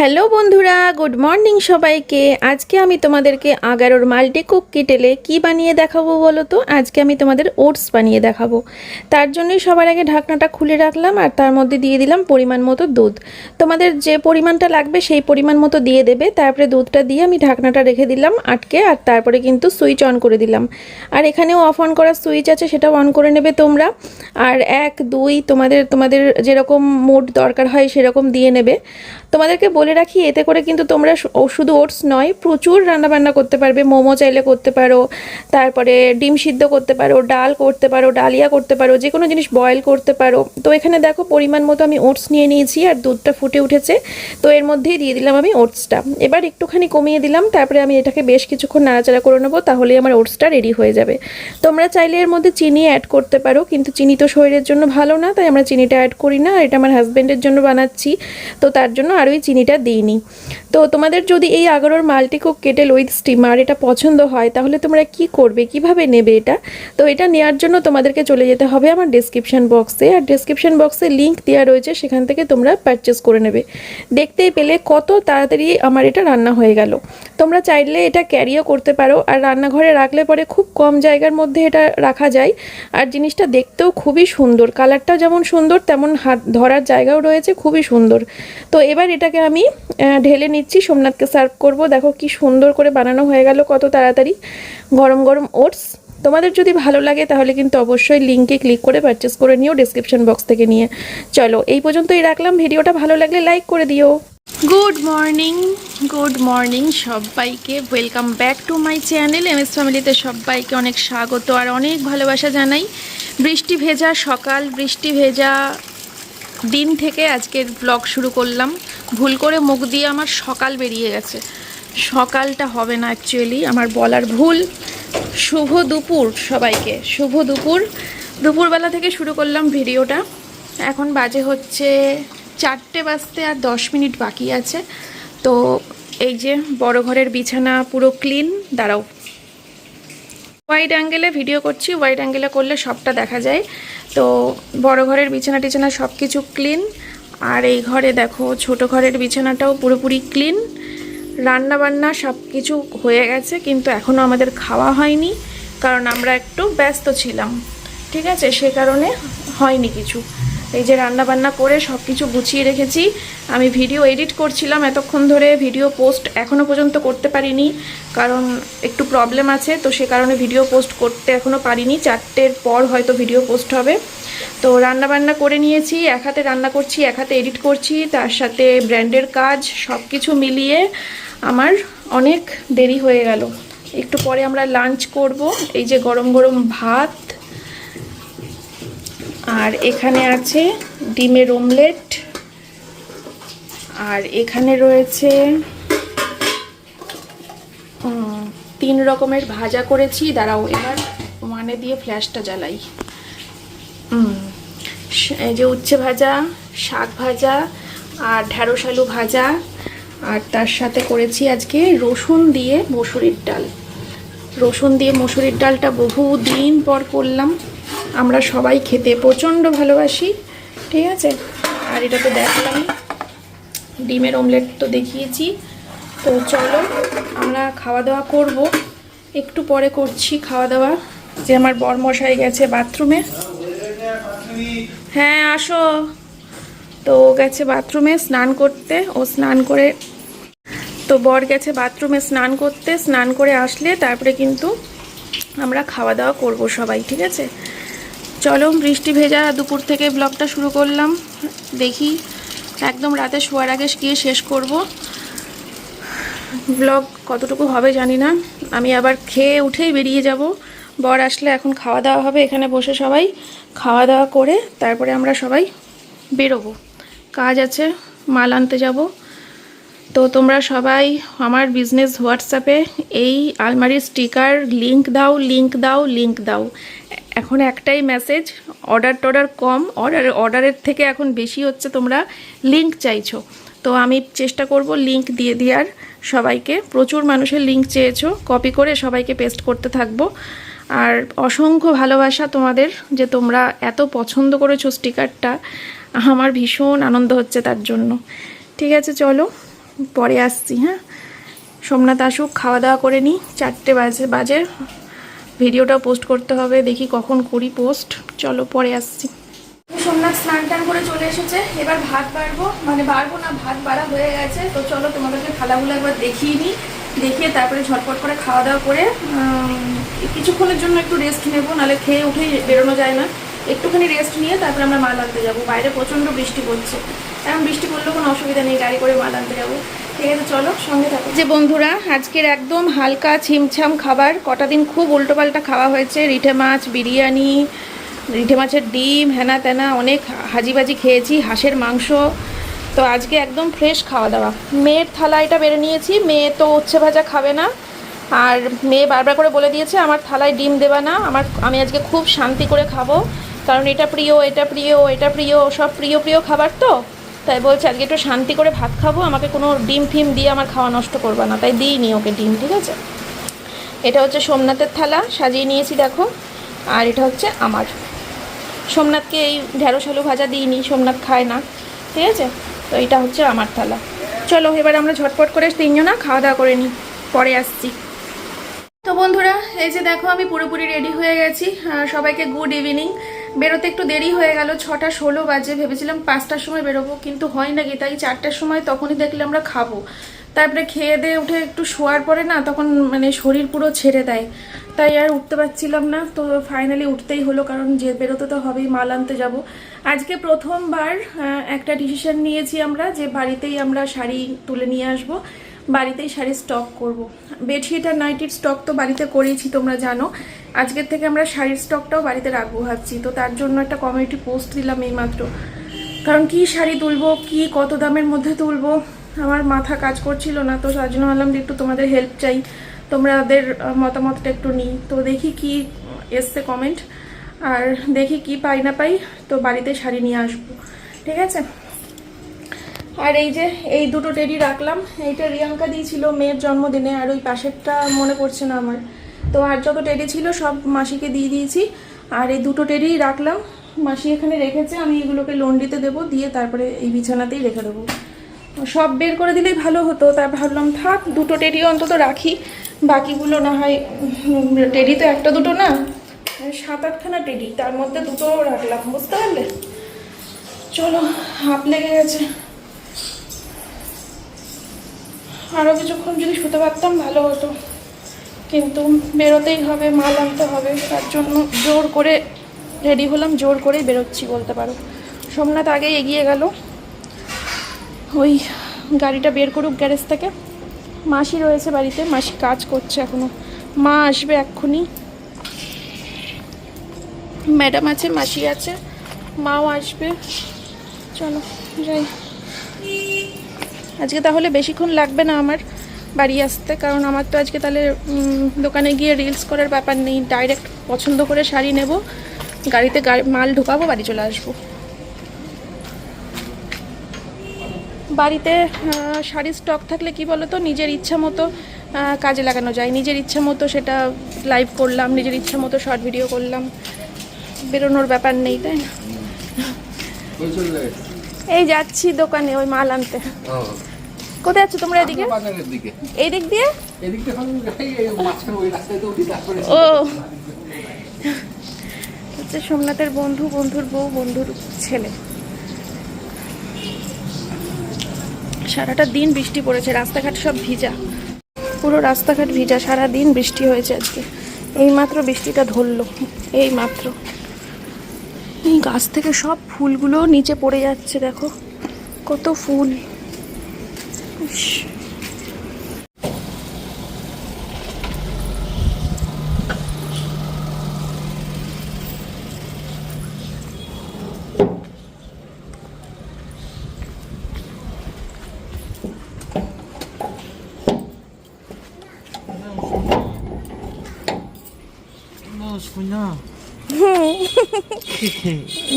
Hello বন্ধুরা, good morning সবাইকে। আজকে আমি তোমাদেরকে 11 মাল্টি কুক কেটেলে কি বানিয়ে দেখাবো বলো তো। আজকে আমি তোমাদের ওটস বানিয়ে দেখাবো। তার জন্যই সবার আগে ঢাকনাটা খুলে রাখলাম আর তার মধ্যে দিয়ে দিলাম পরিমাণ মতো দুধ। তোমাদের যে পরিমাণটা লাগবে সেই পরিমাণ মতো দিয়ে দেবে। তারপরে দুধটা দিয়ে আমি ঢাকনাটা রেখে দিলাম আটকে, আর তারপরে কিন্তু সুইচ অন করে দিলাম। আর এখানেও অফ অন করার সুইচ আছে, সেটাও অন করে নেবে তোমরা। আর 1 2 তোমাদের যেরকম মোড দরকার হয় সেরকম দিয়ে নেবে। তোমাদেরকে বলে রাখি, এতে করে কিন্তু তোমরা শুধু ওটস নয়, প্রচুর রান্নাবান্না করতে পারবে। মোমো চাইলে করতে পারো, তারপরে ডিম সিদ্ধ করতে পারো, ডাল করতে পারো, ডালিয়া করতে পারো, যে কোনো জিনিস বয়েল করতে পারো। তো এখানে দেখো পরিমাণ মতো আমি ওটস নিয়ে নিয়েছি আর দুধটা ফুটে উঠেছে। তো এর মধ্যেই দিয়ে দিলাম আমি ওটসটা। এবার একটুখানি কমিয়ে দিলাম, তারপরে আমি এটাকে বেশ কিছুক্ষণ নাড়াচাড়া করে নেবো, তাহলেই আমার ওটসটা রেডি হয়ে যাবে। তোমরা চাইলে এর মধ্যে চিনি অ্যাড করতে পারো, কিন্তু চিনি তো শরীরের জন্য ভালো না, তাই আমরা চিনিটা অ্যাড করি না। এটা আমার হাজব্যান্ডের জন্য বানাচ্ছি, তো তার জন্য আর ওই চিনিটা দিইনি। তো তোমাদের যদি এই আগরোর মাল্টিকুক কেটেল উইথ স্টিমার এটা পছন্দ হয়, তাহলে তোমরা কি করবে, কিভাবে নেবে এটা। তো এটা নেওয়ার জন্য তোমাদেরকে চলে যেতে হবে আমার ডেসক্রিপশন বক্সে, আর ডেসক্রিপশন বক্সে লিঙ্ক দেওয়া রয়েছে, সেখান থেকে তোমরা পারচেস করে নেবে। দেখতেই পেলে কত তাড়াতাড়ি আমার এটা রান্না হয়ে গেল। তোমরা চাইলে এটা ক্যারিও করতে পারো, আর রান্নাঘরে রাখলে পরে খুব কম জায়গার মধ্যে এটা রাখা যায়। আর জিনিসটা দেখতেও খুবই সুন্দর, কালারটাও যেমন সুন্দর তেমন হাত ধরার জায়গাও রয়েছে, খুবই সুন্দর। তো এবার এটাকে আমি ঢেলে নিচ্ছি, সোমনাথকে সার্ভ করব। দেখো কি সুন্দর করে বানানো হয়ে গেল, কত তাড়াতাড়ি। গরম গরম ওটস। তোমাদের যদি ভালো লাগে তাহলে কিন্তু অবশ্যই লিঙ্কে ক্লিক করে পারচেস করে নিও ডেসক্রিপশন বক্স থেকে নিয়ে। চলো এই পর্যন্তই রাখলাম, ভিডিওটা ভালো লাগলে লাইক করে দিও। গুড মর্নিং সবাইকে, welcome back to my channel MS ফ্যামিলিতে সবাইকে অনেক স্বাগত আর অনেক ভালোবাসা জানাই। বৃষ্টি ভেজা সকাল, বৃষ্টি ভেজা দিন থেকে আজকের ব্লগ শুরু করলাম। ভুল করে মুখ দিয়ে আমার সকাল বেরিয়ে গেছে, সকালটা হবে না অ্যাকচুয়ালি, আমার বলার ভুল। শুভ দুপুর সবাইকে, শুভ দুপুর। দুপুরবেলা থেকে শুরু করলাম ভিডিওটা। এখন বাজে হচ্ছে 4টে বাজতে আর 10 মিনিট বাকি আছে। তো এই যে বড় ঘরের বিছানা পুরো ক্লিন। দাঁড়াও, ওয়াইড অ্যাঙ্গেলে ভিডিও করছি, ওয়াইড অ্যাঙ্গেলে করলে সবটা দেখা যায়। তো বড় ঘরের বিছানা টিছানা সব কিছু ক্লিন। আর এই ঘরে দেখো ছোট ঘরের বিছানাটাও পুরোপুরি ক্লিন। রান্না বান্না সব কিছু হয়ে গেছে, কিন্তু এখনও আমাদের খাওয়া হয়নি, কারণ আমরা একটু ব্যস্ত ছিলাম, ঠিক আছে, সে কারণে হয়নি কিছু। এই যে রান্না বান্না করে সব কিছু গুছিয়ে রেখেছি। আমি ভিডিও এডিট করছিলাম এতক্ষণ ধরে, ভিডিও পোস্ট এখনও পর্যন্ত করতে পারিনি, কারণ একটু প্রবলেম আছে, তো সে কারণে ভিডিও পোস্ট করতে এখনও পারিনি। 4টের পর হয়তো ভিডিও পোস্ট হবে। তো রান্না বান্না করে নিয়েছি, এক হাতে রান্না করছি, এক হাতে এডিট করছি, তার সাথে ব্র্যান্ডের কাজ, সব কিছু মিলিয়ে আমার অনেক দেরি হয়ে গেল। একটু পরে আমরা লাঞ্চ করব। এই যে গরম গরম ভাত, আর এখানে আছে ডিমের অমলেট, আর এখানে রয়েছে 3 রকমের ভাজা করেছি। দাঁড়াও, এবার মানে দিয়ে ফ্ল্যাশটা জ্বালাই। এই যে উচ্ছে ভাজা, শাক ভাজা, আর ঢ্যাঁড়স আলু ভাজা, আর তার সাথে করেছি আজকে রসুন দিয়ে মসুরির ডাল। রসুন দিয়ে মসুরির ডালটা বহু দিন পর করলাম। আমরা সবাই খেতে প্রচণ্ড ভালোবাসি, ঠিক আছে। আর এটা তো দেখলাম, ডিমের অমলেট তো দেখিয়েছি। তো চলো আমরা খাওয়া দাওয়া করব, একটু পরে করছি খাওয়া দাওয়া। যে আমার বরমশাই গেছে বাথরুমে। হ্যাঁ আসো। তো ও গেছে বাথরুমে স্নান করতে, ও স্নান করে, তো বর গেছে বাথরুমে স্নান করতে, স্নান করে আসলে তারপরে কিন্তু আমরা খাওয়া দাওয়া করব সবাই, ঠিক আছে। চলো, বৃষ্টি ভেজা দুপুর থেকে ব্লগটা শুরু করলাম। দেখি একদম রাতে শোয়ার আগে গিয়ে শেষ করব। ব্লগ কতটুকু হবে জানি না। আমি আবার খেয়ে উঠেই বেরিয়ে যাব, বর আসলে এখন খাওয়া দাওয়া হবে, এখানে বসে সবাই খাওয়া দাওয়া করে তারপরে আমরা সবাই বেরোবো। কাজ আছে, মাল আনতে যাব। তো তোমরা সবাই আমার বিজনেস হোয়াটসঅ্যাপে এই আলমারির স্টিকার লিংক দাও, লিংক দাও, লিংক দাও। এখন একটাই মেসেজ, অর্ডার কম, অর্ডারের থেকে এখন বেশি হচ্ছে, তোমরা লিংক চাইছো। তো আমি চেষ্টা করব লিংক দিয়ে দেওয়ার সবাইকে। প্রচুর মানুষের লিংক চেয়েছো, কপি করে সবাইকে পেস্ট করতে থাকবো। আর অসংখ্য ভালোবাসা তোমাদের, যে তোমরা এত পছন্দ করেছো স্টিকারটা, আমার ভীষণ আনন্দ হচ্ছে তার জন্য। ঠিক আছে চলো, পরে আসছি। হ্যাঁ, সোমনাথ আসুক, খাওয়া দাওয়া করে নিই। 4টে বাজে ভিডিওটা পোস্ট করতে হবে, দেখি কখন করি পোস্ট। চলো পরে আসছি। সোমনাথ স্নান টান করে চলে এসেছে, এবার ভাত বাড়বো, মানে বাড়বো না, ভাত বাড়া হয়ে গেছে। তো চলো তোমাদেরকে থালাগুলো একবার দেখিয়ে নিই, দেখিয়ে তারপরে ঝটপট করে খাওয়া দাওয়া করে কিছুক্ষণের জন্য একটু রেস্ট নেবো, নাহলে খেয়ে উঠেই বেরোনো যায় না। একটুখানি রেস্ট নিয়ে তারপরে আমরা মাল আনতে যাবো। বাইরে প্রচণ্ড বৃষ্টি পড়ছে, এখন বৃষ্টি পড়লেও কোনো অসুবিধা নেই, গাড়ি করে মাল আনতে যাবো। ঠিক আছে, চলো সঙ্গে থাকো। যে বন্ধুরা, আজকের একদম হালকা ছিমছাম খাবার। কটা দিন খুব উল্টোপাল্টা খাওয়া হয়েছে, রিঠে মাছ, বিরিয়ানি, রিঠে মাছের ডিম, হেনা তেনা অনেক হাজিবাজি খেয়েছি, হাঁসের মাংস। তো আজকে একদম ফ্রেশ খাওয়া দাওয়া। মেয়ের থালা এটা বেড়ে নিয়েছি, মেয়ে তো উচ্ছে ভাজা খাবে না, আর মেয়ে বারবার করে বলে দিয়েছে আমার থালায় ডিম দেবা না, আমি আজকে খুব শান্তি করে খাবো, কারণ এটা প্রিয়, এটা প্রিয়, এটা প্রিয়, সব প্রিয় প্রিয় খাবার। তো তাই বলছে আজকে একটু শান্তি করে ভাত খাবো, আমাকে কোনো ডিম ফিম দিয়ে আমার খাওয়া নষ্ট করবা না, তাই দিইনি ওকে ডিম। ঠিক আছে, এটা হচ্ছে সোমনাথের থালা, সাজিয়ে নিয়েছি দেখো। আর এটা হচ্ছে আমার। সোমনাথকে এই ঢেঁড়স আলু ভাজা দিইনি, সোমনাথ খায় না। ঠিক আছে, তো এটা হচ্ছে আমার থালা। চলো এবার আমরা ঝটপট করে তিনজনা খাওয়া দাওয়া করে নিই, পরে আসছি। তো বন্ধুরা, এই যে দেখো আমি পুরোপুরি রেডি হয়ে গেছি। সবাইকে গুড ইভিনিং। বেরোতে একটু দেরি হয়ে গেল, 6টা 16 বাজে। ভেবেছিলাম 5টার সময় বেরোবো, কিন্তু হয় না কি, তাই 4টার সময় তখনই দেখলে আমরা খাবো। তারপরে খেয়ে দিয়ে উঠে একটু শোয়ার পরে না, তখন মানে শরীর পুরো ছেড়ে দেয়, তাই আর উঠতে পারছিলাম না। তো ফাইনালি উঠতেই হলো, কারণ যে বেরোতে তো হবেই, মাল আনতে যাব। আজকে প্রথমবার একটা ডিসিশন নিয়েছি আমরা, যে বাড়িতেই আমরা শাড়ি তুলে নিয়ে আসবো, বাড়িতেই শাড়ি স্টক করব। বেডশিট আর নাইটির স্টক তো বাড়িতে করেছি, তোমরা জানো। আজকের থেকে আমরা শাড়ির স্টকটাও বাড়িতে রাখবো ভাবছি। তো তার জন্য একটা কমিউনিটি পোস্ট দিলাম এইমাত্র, কারণ কি শাড়ি তুলবো, কি কত দামের মধ্যে তুলবো, আমার মাথা কাজ করছিল না। তো তার জন্য ভাবলাম যে একটু তোমাদের হেল্প চাই, তোমাদের মতামতটা একটু নিই। তো দেখি কি এসছে কমেন্ট, আর দেখি কি পাই না পাই, তো বাড়িতে শাড়ি নিয়ে আসবো। ঠিক আছে, আর এই যে এই দুটো টেডি রাখলাম, এইটা রিয়াঙ্কা দিয়েছিল মেয়ের জন্মদিনে, আর ওই পাশেরটা মনে পড়ছে না আমার। তো আর যত টেডি ছিল সব মাসিকে দিয়ে দিয়েছি, আর এই দুটো টেডি রাখলাম, মাসি এখানে রেখেছে। আমি এগুলোকে লন্ড্রিতে দেবো, দিয়ে তারপরে এই বিছানাতেই রেখে দেবো। সব বের করে দিলেই ভালো হতো, তার ভাবলাম থাক, দুটো টেডিও অন্তত রাখি, বাকিগুলো না হয়। টেডি তো একটা দুটো না, 7-8খানা টেডি, তার মধ্যে দুটো রাখলাম, বুঝতে পারলে। চলো, হাঁপ লেগে গেছে, আরও কিছুক্ষণ যদি শুতে পারতাম ভালো হতো, কিন্তু বেরোতেই হবে, মাল আনতে হবে, তার জন্য জোর করে রেডি হলাম, জোর করেই বেরোচ্ছি বলতে পারো। সোমনাথ আগেই এগিয়ে গেল, ওই গাড়িটা বের করুক গ্যারেজ থেকে। মাসি রয়েছে বাড়িতে, মাসি কাজ করছে এখনো, মা আসবে এক্ষুনি, ম্যাডাম আছে, মাসি আছে, মাও আসবে। চলো যাই। আজকে তাহলে বেশিক্ষণ লাগবে না আমার বাড়ি আসতে, কারণ আমার তো আজকে তাহলে দোকানে গিয়ে রিলস করার ব্যাপার নেই, ডাইরেক্ট পছন্দ করে শাড়ি নেব, গাড়িতে মাল ঢুকাবো, বাড়ি চলে আসবো। বাড়িতে শাড়ির স্টক থাকলে কি বলো তো, নিজের ইচ্ছা মতো কাজে লাগানো যায়, নিজের ইচ্ছা মতো সেটা লাইভ করলাম, নিজের ইচ্ছা মতো শর্ট ভিডিও করলাম, বেরোনোর ব্যাপার নেই, তাই না। এই যাচ্ছি দোকানে ওই মাল আনতে। কোথায় যাচ্ছ তোমরা? এদিকে, এই দিক দিয়ে। ও হচ্ছে সোমনাথের বন্ধু, বন্ধুর বউ, বন্ধুর ছেলে। সারাটা দিন বৃষ্টি পড়েছে, রাস্তাঘাট সব ভিজা, পুরো রাস্তাঘাট ভিজা, সারা দিন বৃষ্টি হয়েছে আজকে। এইমাত্র বৃষ্টিটা ধরলো, এই মাত্র। এই গাছ থেকে সব ফুলগুলো নিচে পড়ে যাচ্ছে, দেখো কত ফুল।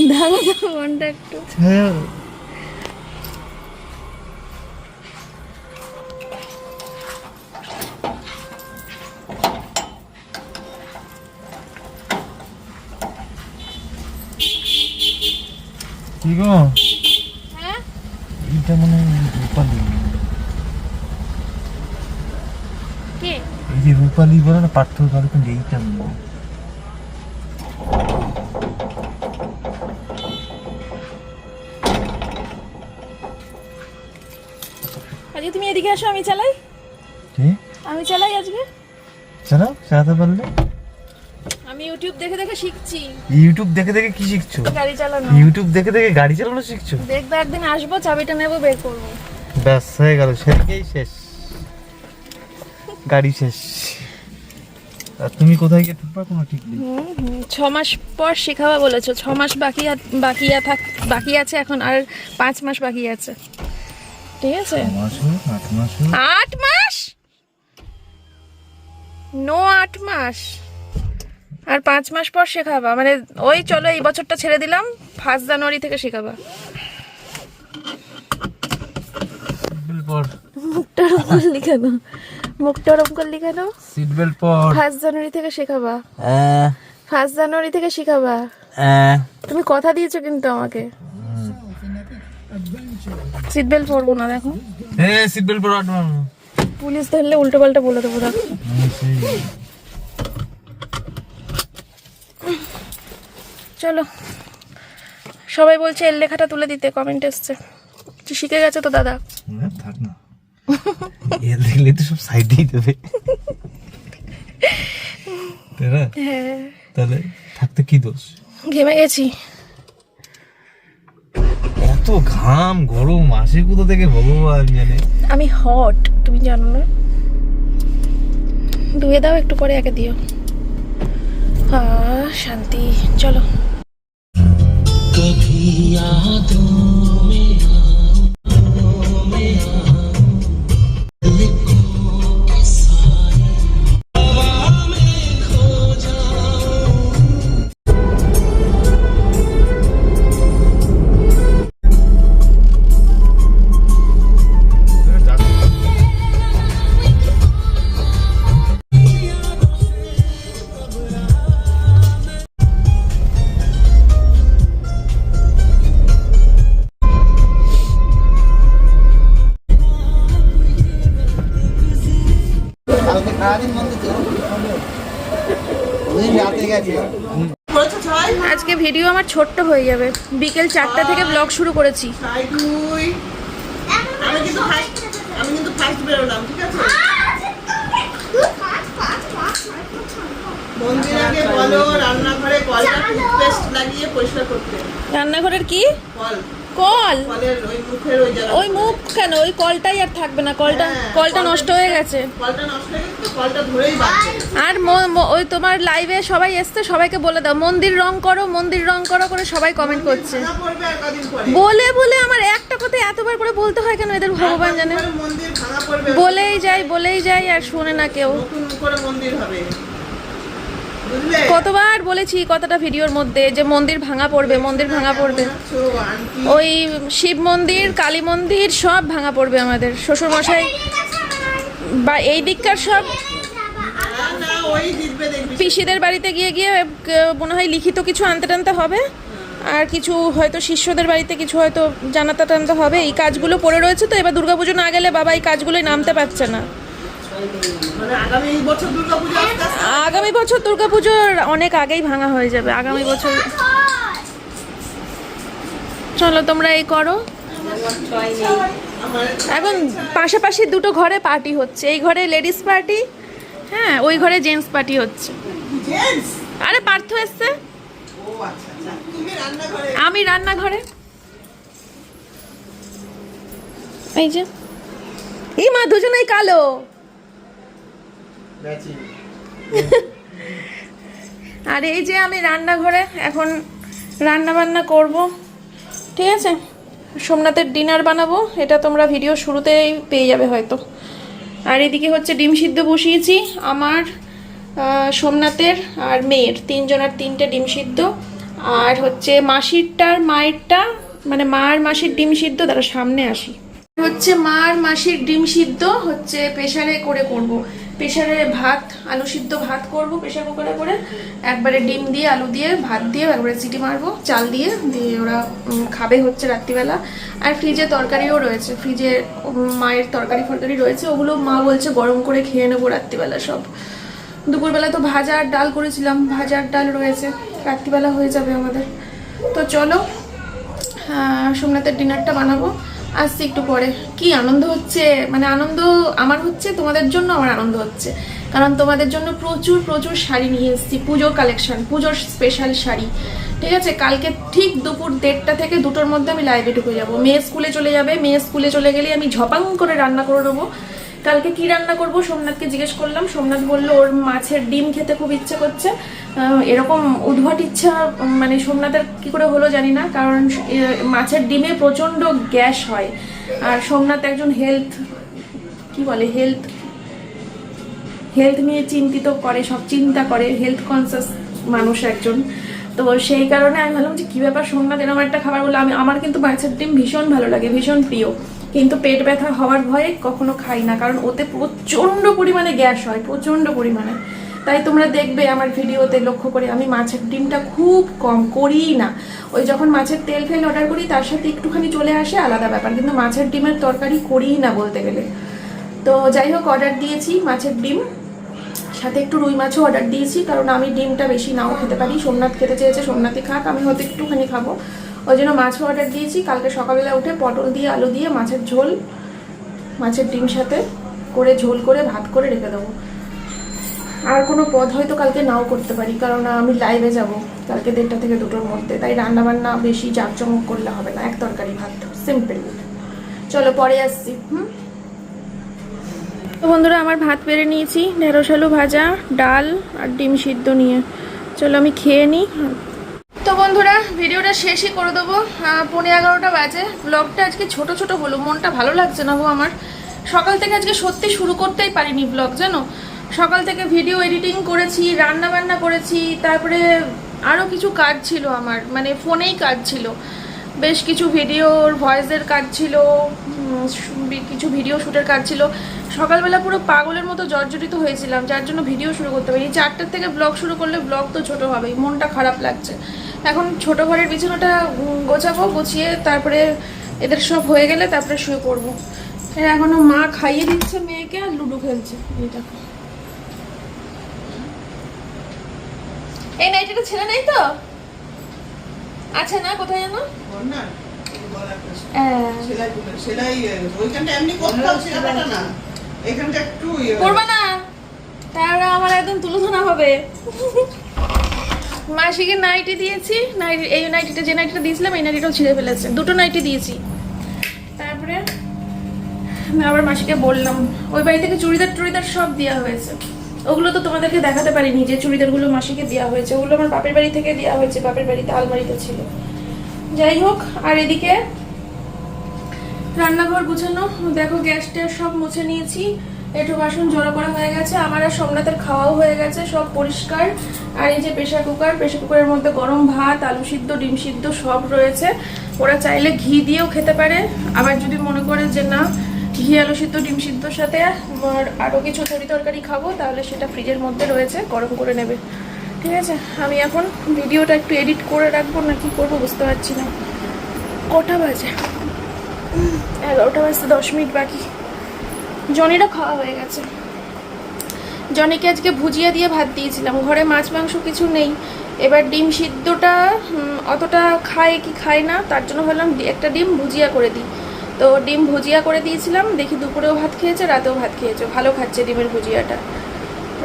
দাও মনটা একটু। 이거. 네? 이따 뭐는 못 받는. রূপালী বলে না, পার্থ বলে কিন্তু এইটা নেই। আজকে তুমি এদিকে আসো, আমি চালাই। আমি চালাই আজকে। চালাও, চালাতে পারলে। আমি ইউটিউব দেখে দেখে শিখছি। ইউটিউব দেখে দেখে কি শিখছো? গাড়ি চালানো। ইউটিউব দেখে দেখে গাড়ি চালানো শিখছো? দেখবে একদিন আসবো, চাবিটা নেবো, বের করবো। ব্যাস হয়ে গেল, সেদিকেই শেষ, গাড়ি শেষ। আর তুমি কোথায় গিয়ে ঢুকবা কোনো ঠিক নেই। 6 মাস পর শেখাবা বলেছো, 6 মাস বাকি আছে এখন, আর 5 মাস বাকি আছে। ঠিক আছে, 8 মাস নো 8 মাস আর 5 মাস পর শেখাবা, মানে ওই চলো এই বছরটা ছেড়ে দিলাম, 1 জানুয়ারি থেকে শেখাবা। মুখটা ওরকম লিখে দাও, মুখটা ওরকম লিখে দাও। সিট বেল্ট পর, 1 জানুয়ারি থেকে শেখাবা। 1 জানুয়ারি থেকে শেখাবা। তুমি কথা দিয়েছো কিন্তু আমাকে। সিট বেল্ট পরবো না, দেখো। সিট বেল্ট পর, পুলিশ ধরলে উল্টো পাল্টা বলে দেবো। দেখো চলো, সবাই বলছে এর লেখাটা তুলে দিতে, কমেন্ট এসছে। শিখে গেছো তো দাদা? থাক না, এর দেখলে তো সব সাইডেই দেবে। হ্যাঁ, তাহলে থাকতে কি দোষ? ঘেমে গেছি। এত ঘাম, গরম আসে কোথা থেকে ভগবান জানে। আমি হট, তুমি জানো না। ধুয়ে দাও, একটু পরে একে দিও। শান্তি। চলো। আজকে ভিডিও আমার ছোট্ট হয়ে যাবে, বিকেল 4টা থেকে ব্লগ শুরু করেছি। আমি কিন্তু ফার্স্ট বেরোলাম, ঠিক আছে? মন্দির আগে বলো রান্নাঘরে কলটা টুথপেস্ট লাগিয়ে পরিষ্কার করতে। রান্নাঘরের কি কল? কল? কলের ওই মুখের ওই জায়গা। ওই মুখ কেন? ওই কলটাই আর থাকবে না, কলটা নষ্ট হয়ে গেছে। কলটা নষ্ট হয়ে গেছে তো কলটা ধরেই বাজছে। আর ওই তোমার লাইভে সবাই এসছে, সবাইকে বলে দাও মন্দির রং করো, মন্দির রং করো করে সবাই কমেন্ট করছে। ভাঙা পড়বে আর কদিন পরে। বলে বলে আমার একটা কথা এতবার করে বলতে হয় কেন এদের, ভগবান জানে। মন্দির ভাঙা পড়বে, বলেই যাই আর শুনে না কেউ। নতুন করে মন্দির হবে, বুঝলে? কতবার বলেছি কথাটা ভিডিওর মধ্যে যে মন্দির ভাঙা পড়বে, মন্দির ভাঙা পড়বে। ওই শিব মন্দির, কালী মন্দির সব ভাঙা পড়বে আমাদের। শ্বশুর মশাই বা এই দিককার সব পিসিদের বাড়িতে গিয়ে মনে হয় লিখিত কিছু আনতে টানতে হবে, আর কিছু হয়তো শিষ্যদের বাড়িতে কিছু হয়তো জানাতে টানতে হবে। এই কাজগুলো পড়ে রয়েছে, তো এবার দুর্গাপুজো না গেলে বাবা এই কাজগুলোই নামতে পারছে না। আগামী বছর দুর্গাপুজোর অনেক আগেই ভাঙা হয়ে যাবে, আগামী বছর। চলো তোমরা এই করো। এখন পাশাপাশি দুটো ঘরে পার্টি হচ্ছে, এই ঘরে লেডিস পার্টি, হ্যাঁ, ওই ঘরে জেন্টস পার্টি হচ্ছে। আরে পার্থ এসছে, আমি রান্নাঘরে। এই যে এই মা দুজনেই কালো। আর এই যে আমি রান্নাঘরে এখন রান্না বান্না করব, ঠিক আছে? সোমনাথের ডিনার বানাবো, এটা তোমরা ভিডিও শুরুতেই পেয়ে যাবে হয়তো। আর এদিকে হচ্ছে ডিম সিদ্ধ বসিয়েছি আমার, সোমনাথের আর মেয়ের, 3 জনের 3টে ডিম সিদ্ধ। আর হচ্ছে মাসিরটার মায়েরটা, মানে মা আর মাসির ডিম সিদ্ধ, তারা সামনে আসি। হচ্ছে মা আর মাসির ডিম সিদ্ধ হচ্ছে প্রেসারে করব। প্রেসারে ভাত, আলু সিদ্ধ ভাত করব প্রেসার কুকারে করে, একবারে ডিম দিয়ে আলু দিয়ে ভাত দিয়ে একবারে সিটি মারবো চাল দিয়ে, ওরা খাবে হচ্ছে রাত্রিবেলা। আর ফ্রিজে তরকারিও রয়েছে, ফ্রিজে মায়ের তরকারি রয়েছে, ওগুলো মা বলছে গরম করে খেয়ে নেবো রাত্রিবেলা সব। দুপুরবেলা তো ভাজা আর ডাল করেছিলাম, ভাজা আর ডাল রয়েছে, রাত্রিবেলা হয়ে যাবে আমাদের। তো চলো সোমনাথের ডিনারটা বানাবো, আসছি একটু পরে। কি আনন্দ হচ্ছে, মানে আনন্দ আমার হচ্ছে, তোমাদের জন্য আমার আনন্দ হচ্ছে, কারণ তোমাদের জন্য প্রচুর প্রচুর শাড়ি নিয়ে এসেছি, পুজোর কালেকশন, পুজোর স্পেশাল শাড়ি। ঠিক আছে, কালকে ঠিক দুপুর 1:30 থেকে 2টোর মধ্যে আমি লাইভে ঢুকে যাবো। মেয়ে স্কুলে চলে যাবে, মেয়ে স্কুলে চলে গেলে আমি ঝপাং করে রান্না করে দেবো। কালকে কি রান্না করব সোমনাথকে জিজ্ঞেস করলাম, সোমনাথ বললো ওর মাছের ডিম খেতে খুব ইচ্ছে করছে। এরকম উদ্ভট ইচ্ছা মানে সোমনাথের কি করে হলো জানি না, কারণ মাছের ডিমে প্রচণ্ড গ্যাস হয়, আর সোমনাথ একজন হেলথ নিয়ে চিন্তিত করে, সব চিন্তা করে, হেলথ কনসিয়াস মানুষ একজন। তো সেই কারণে আমি ভাবলাম যে কী ব্যাপার সোমনাথ এরকম একটা খাবার বলে। আমার কিন্তু মাছের ডিম ভীষণ ভালো লাগে, ভীষণ প্রিয়, কিন্তু পেট ব্যথা হওয়ার ভয়ে কখনো খাই না, কারণ ওতে প্রচণ্ড পরিমাণে গ্যাস হয়, প্রচণ্ড পরিমাণে। তাই তোমরা দেখবে আমার ভিডিওতে লক্ষ্য করে আমি মাছের ডিমটা খুব কম করিই না। ওই যখন মাছের তেল ফেল অর্ডার করি তার সাথে একটুখানি চলে আসে, আলাদা ব্যাপার, কিন্তু মাছের ডিমের তরকারি করিই না বলতে গেলে। তো যাই হোক, অর্ডার দিয়েছি মাছের ডিম, সাথে একটু রুই মাছও অর্ডার দিয়েছি, কারণ আমি ডিমটা বেশি নাও খেতে পারি। সোমনাথ খেতে চেয়েছে, সোমনাথই খাক, আমি হয়তো একটুখানি খাবো, ওই জন্য মাছও অর্ডার দিয়েছি। কালকে সকালবেলা উঠে পটল দিয়ে আলু দিয়ে মাছের ঝোল, মাছের ডিম সাথে করে ঝোল করে ভাত করে রেখে দেবো। আর কোনো পদ হয়তো কালকে নাও করতে পারি, কারণ আমি লাইভে যাব কালকে 1:30 থেকে 2টোর মধ্যে, তাই রান্নাবান্না বেশি জাঁকজমক করলে হবে না, এক তরকারি ভাত সিম্পল। চলো পরে আসছি। তো বন্ধুরা আমার ভাত বেড়ে নিয়েছি, ঢেঁড়স আলু ভাজা, ডাল আর ডিম সিদ্ধ নিয়ে। চলো আমি খেয়ে নিই। তো বন্ধুরা ভিডিওটা শেষই করে দেবো, 11:15 বাজে। ব্লগটা আজকে ছোট ছোট হলো, মনটা ভালো লাগছে না গো আমার। সকাল থেকে আজকে সত্যি শুরু করতেই পারিনি ব্লগ, জানো। সকাল থেকে ভিডিও এডিটিং করেছি, রান্না বান্না করেছি, তারপরে আরও কিছু কাজ ছিল আমার, মানে ফোনেই কাজ ছিল, বেশ কিছু ভিডিওর ভয়েসের কাজ ছিল, কিছু ভিডিও শ্যুটের কাজ ছিল। সকালবেলা পুরো পাগলের মতো জর্জরিত হয়েছিলাম, যার জন্য ভিডিও শুরু করতে পারিনি। 4টার থেকে ব্লগ শুরু করলে ব্লগ তো ছোট হবেই, মনটা খারাপ লাগছে। এখন ছোট ঘরের বিছানাটা গোছাবো, গুছিয়ে তারপরে এদের সব হয়ে গেলে তারপরে শুয়ে পড়বো। এখনো মা খাইয়ে দিচ্ছে মেয়েকে আর লুডো খেলছে। এইটা এই নাইটিটা ছেলে নেই তো, আছে না, কোথায় জানো? করবা না, তারা আমার একদম তুলোধনা হবে। মাসিকে নাইটি দিয়েছি, এই নাইটিটা, যে নাইটিটা দিয়েছিলাম এই নাইটিটাও ছিঁড়ে ফেলেছে, 2টো নাইটি দিয়েছি। তারপরে আবার মাসিকে বললাম, ওই বাড়ি থেকে চুড়িদার সব দেওয়া হয়েছে, ওগুলো তো তোমাদেরকে দেখাতে পারিনি যে চুড়িদারগুলো মাসিকে দেওয়া হয়েছে, ওগুলো আমার বাপের বাড়ি থেকে দেওয়া হয়েছে, বাপের বাড়িতে আলমারিতে ছিল। যাই হোক, আর এদিকে রান্নাঘর গুছানো, দেখো গ্যাস ট্যাস সব মুছে নিয়েছি, একটু বাসন জড়ো করা হয়ে গেছে, আমার আর সোমনাথের খাওয়াও হয়ে গেছে, সব পরিষ্কার। আর এই যে প্রেশার কুকারের মধ্যে গরম ভাত, আলু সিদ্ধ, ডিম সিদ্ধ সব রয়েছে। ওরা চাইলে ঘি দিয়েও খেতে পারে, আবার যদি মনে করে যে না ঘি আলু সিদ্ধ ডিম সিদ্ধর সাথে আরও কিছু তরকারি খাবো, তাহলে সেটা ফ্রিজের মধ্যে রয়েছে, গরম করে নেবে। ঠিক আছে, আমি এখন ভিডিওটা একটু এডিট করে রাখবো, না কি করবো বুঝতে পারছি না। কটা বাজে? 11টা বাজতে 10 মিনিট বাকি। জনিরও খাওয়া হয়ে গেছে, জনিকে আজকে ভুজিয়া দিয়ে ভাত দিয়েছিলাম, ঘরে মাছ মাংস কিছু নেই। এবার ডিম সিদ্ধটা অতটা খায় কি খায় না, তার জন্য ভাবলাম একটা ডিম ভুজিয়া করে দিই। তো ডিম ভুজিয়া করে দিয়েছিলাম, দেখি দুপুরেও ভাত খেয়েছে, রাতেও ভাত খেয়েছে, ভালো খাচ্ছে ডিমের ভুজিয়াটা।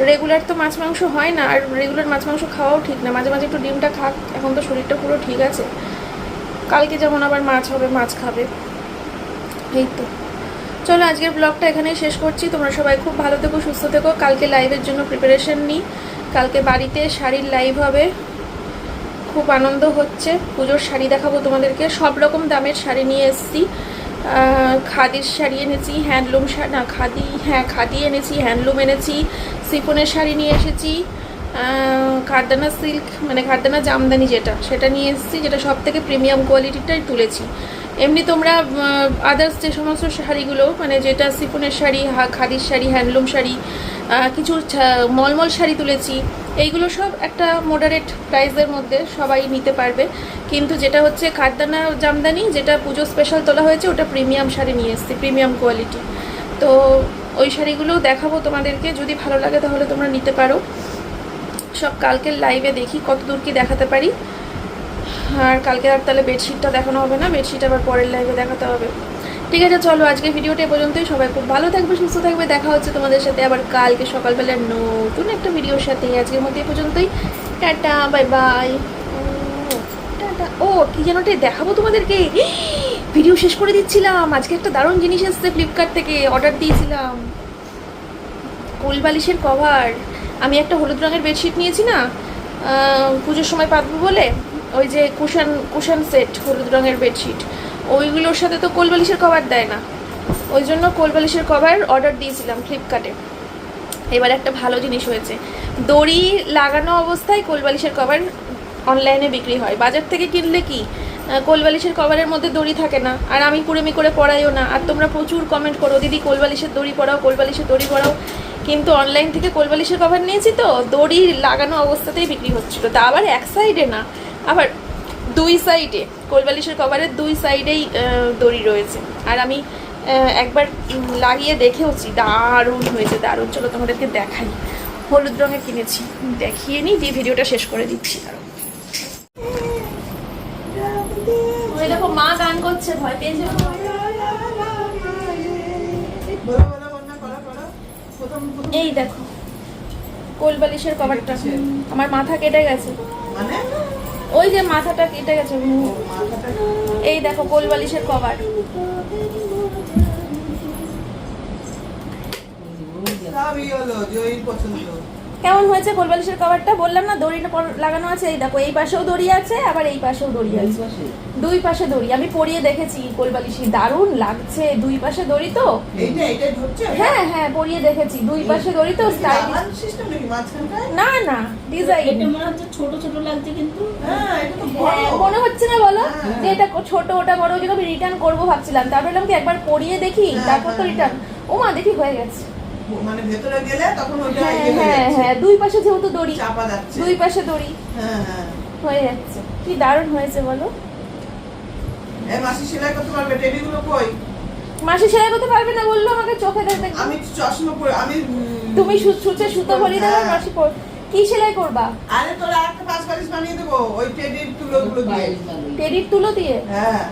রেগুলার তো মাছ মাংস হয় না, আর রেগুলার মাছ মাংস খাওয়াও ঠিক না, মাঝে মাঝে একটু ডিমটা খাক, এখন তো শরীরটা পুরো ঠিক আছে। কালকে যেমন আবার মাছ হবে, মাছ খাবে। এই তো, চলো আজকের ব্লগটা এখানেই শেষ করছি। তোমরা সবাই খুব ভালো থেকো, সুস্থ থেকো। কালকে লাইভের জন্য প্রিপারেশন নিই, কালকে বাড়িতে শাড়ির লাইভ হবে, খুব আনন্দ হচ্ছে। পুজোর শাড়ি দেখাবো তোমাদেরকে, সব রকম দামের শাড়ি নিয়ে এসেছি। খাদির শাড়ি এনেছি, হ্যান্ডলুম শাড়ি, না খাদি, হ্যাঁ খাদি এনেছি, হ্যান্ডলুম এনেছি, সিফনের শাড়ি নিয়ে এসেছি, খারদানা সিল্ক মানে খারদানা জামদানি যেটা, সেটা নিয়ে এসেছি, যেটা সব থেকে প্রিমিয়াম কোয়ালিটিটাই তুলেছি। এমনি তোমরা আদার্স যে সমস্ত শাড়িগুলো, মানে যেটা সিফনের শাড়ি, খাদির শাড়ি, হ্যান্ডলুম শাড়ি, কিছু মলমল শাড়ি তুলেছি, এইগুলো সব একটা মডারেট প্রাইসের মধ্যে সবাই নিতে পারবে। কিন্তু যেটা হচ্ছে খারদানা জামদানি, যেটা পুজো স্পেশাল তোলা হয়েছে, ওটা প্রিমিয়াম শাড়ি নিয়ে এসেছি, প্রিমিয়াম কোয়ালিটি। তো ওই শাড়িগুলোও দেখাবো তোমাদেরকে, যদি ভালো লাগে তাহলে তোমরা নিতে পারো। সব কালকের লাইভে দেখি কত দূর কি দেখাতে পারি। আর কালকে আর তাহলে বেডশিটটা দেখানো হবে না, বেডশিট আবার পরের লাইভে দেখাতে হবে। ঠিক আছে, চলো আজকে ভিডিওটা এ পর্যন্তই। সবাই খুব ভালো থাকবে, সুস্থ থাকবে। দেখা হচ্ছে তোমাদের সাথে আবার কালকে সকালবেলা নতুন একটা ভিডিওর সাথে। আজকের মধ্যে এ পর্যন্তই। Tata, bye bye, tata. ও কি যেন দেখাবো তোমাদেরকে, ভিডিও শেষ করে দিচ্ছিলাম। আজকে একটা দারুণ জিনিস এসেছে ফ্লিপকার্ট থেকে, অর্ডার দিয়েছিলাম। কোল বালিশের কভার। আমি একটা হলুদ রঙের বেডশিট নিয়েছি না, পুজোর সময় পাতবো বলে, ওই যে কুশন সেট হলুদ রঙের বেডশিট, ওইগুলোর সাথে তো কোল বালিশের কভার দেয় না, ওই জন্য কোল বালিশের কভার অর্ডার দিয়েছিলাম ফ্লিপকার্টে। এবার একটা ভালো জিনিস হয়েছে, দড়ি লাগানো অবস্থায় কোল বালিশের কভার অনলাইনে বিক্রি হয়। বাজার থেকে কিনলে কি কোল বালিশের কভারের মধ্যে দড়ি থাকে না, আর আমি কুড়েমি করে পরাইও না। আর তোমরা প্রচুর কমেন্ট করো, দিদি কোল বালিশের দড়ি পরাও, কোল বালিশের দড়ি পরাও। কিন্তু অনলাইন থেকে কোল বালিশের কভার নিয়েছি তো দড়ি লাগানো অবস্থাতেই বিক্রি হচ্ছিলো, তা আবার এক সাইডে না, আবার দুই সাইডে। কোল বালিশের কভারের দুই সাইডেই দড়ি রয়েছে। আর আমি একবার লাগিয়ে দেখেওছি, দারুণ হয়েছে, দারুণ। চলো তোমাদেরকে দেখাই, হলুদ রঙের কিনেছি, দেখিয়ে নিই, দিয়ে ভিডিওটা শেষ করে দিচ্ছি। কারণ ওই দেখো মা গান করছে, ভয় পেয়েছে। এই দেখো কোল বালিশের কভারটা, আমার মাথা কেটে গেছে, মানে ওই যে মাথাটা কেটে গেছে। এই দেখো কোল বালিশের কভার। সবই হলো জয়ীর পছন্দ। কেমন হয়েছে কোল বালিশের কভারটা? বললাম না দড়িটা লাগানো আছে। এই দেখো এই পাশেও দড়ি আছে, আবার এই পাশেও দড়ি আছে, দুই পাশে দড়ি। আমি পরিয়ে দেখেছি কোল বালিশে, দারুণ লাগছে। দুই পাশে দড়ি তো, এইটা ধরছে। হ্যাঁ হ্যাঁ পরিয়ে দেখেছি, দুই পাশে দড়ি তো স্টাইলিশ। সিস্টেম নাকি মাঝখানটায়? না না ডিজাইন। এটা মনে হচ্ছে ছোট ছোট লাগছে, কিন্তু হ্যাঁ এটা তো বড়। হ্যাঁ, মনে হচ্ছে না বলো হ্যাঁ। যে এটা ছোট ওটা বড়, ওই জন্য আমি রিটার্ন করবো ভাবছিলাম। তারপর বললাম কি একবার পরিয়ে দেখি, হ্যাঁ, তারপর তো হ্যাঁ, রিটার্ন। ও মা দেখি হয়ে গেছে। মানে ভেতরে গেলে তখন ওইটা হ্যাঁ ইয়ে হয়ে হ্যাঁ যাচ্ছে। হ্যাঁ, দুই পাশে যেহেতু দড়ি, চাপা যাচ্ছে। দুই পাশে দড়ি হ্যাঁ হ্যাঁ। হয়ে যাচ্ছে। কি দারুণ হয়েছে বলো। এই মাসি সেলাই করতে পারবে? টেডিগুলো কই? মাসি সেলাই করতে পারবে না বললো, আমাকে চোখে দেখতে। আমি চশমা পরে আমি তুমি সুচে সুতো ভরিয়ে দেবে, মাসি কি সেলাই করবা? আরে তোরা একটা পাঁচ বালিশ বানিয়ে দেবো ওই টেডির তুলোগুলো দিয়ে। টেডির তুলো দিয়ে? হ্যাঁ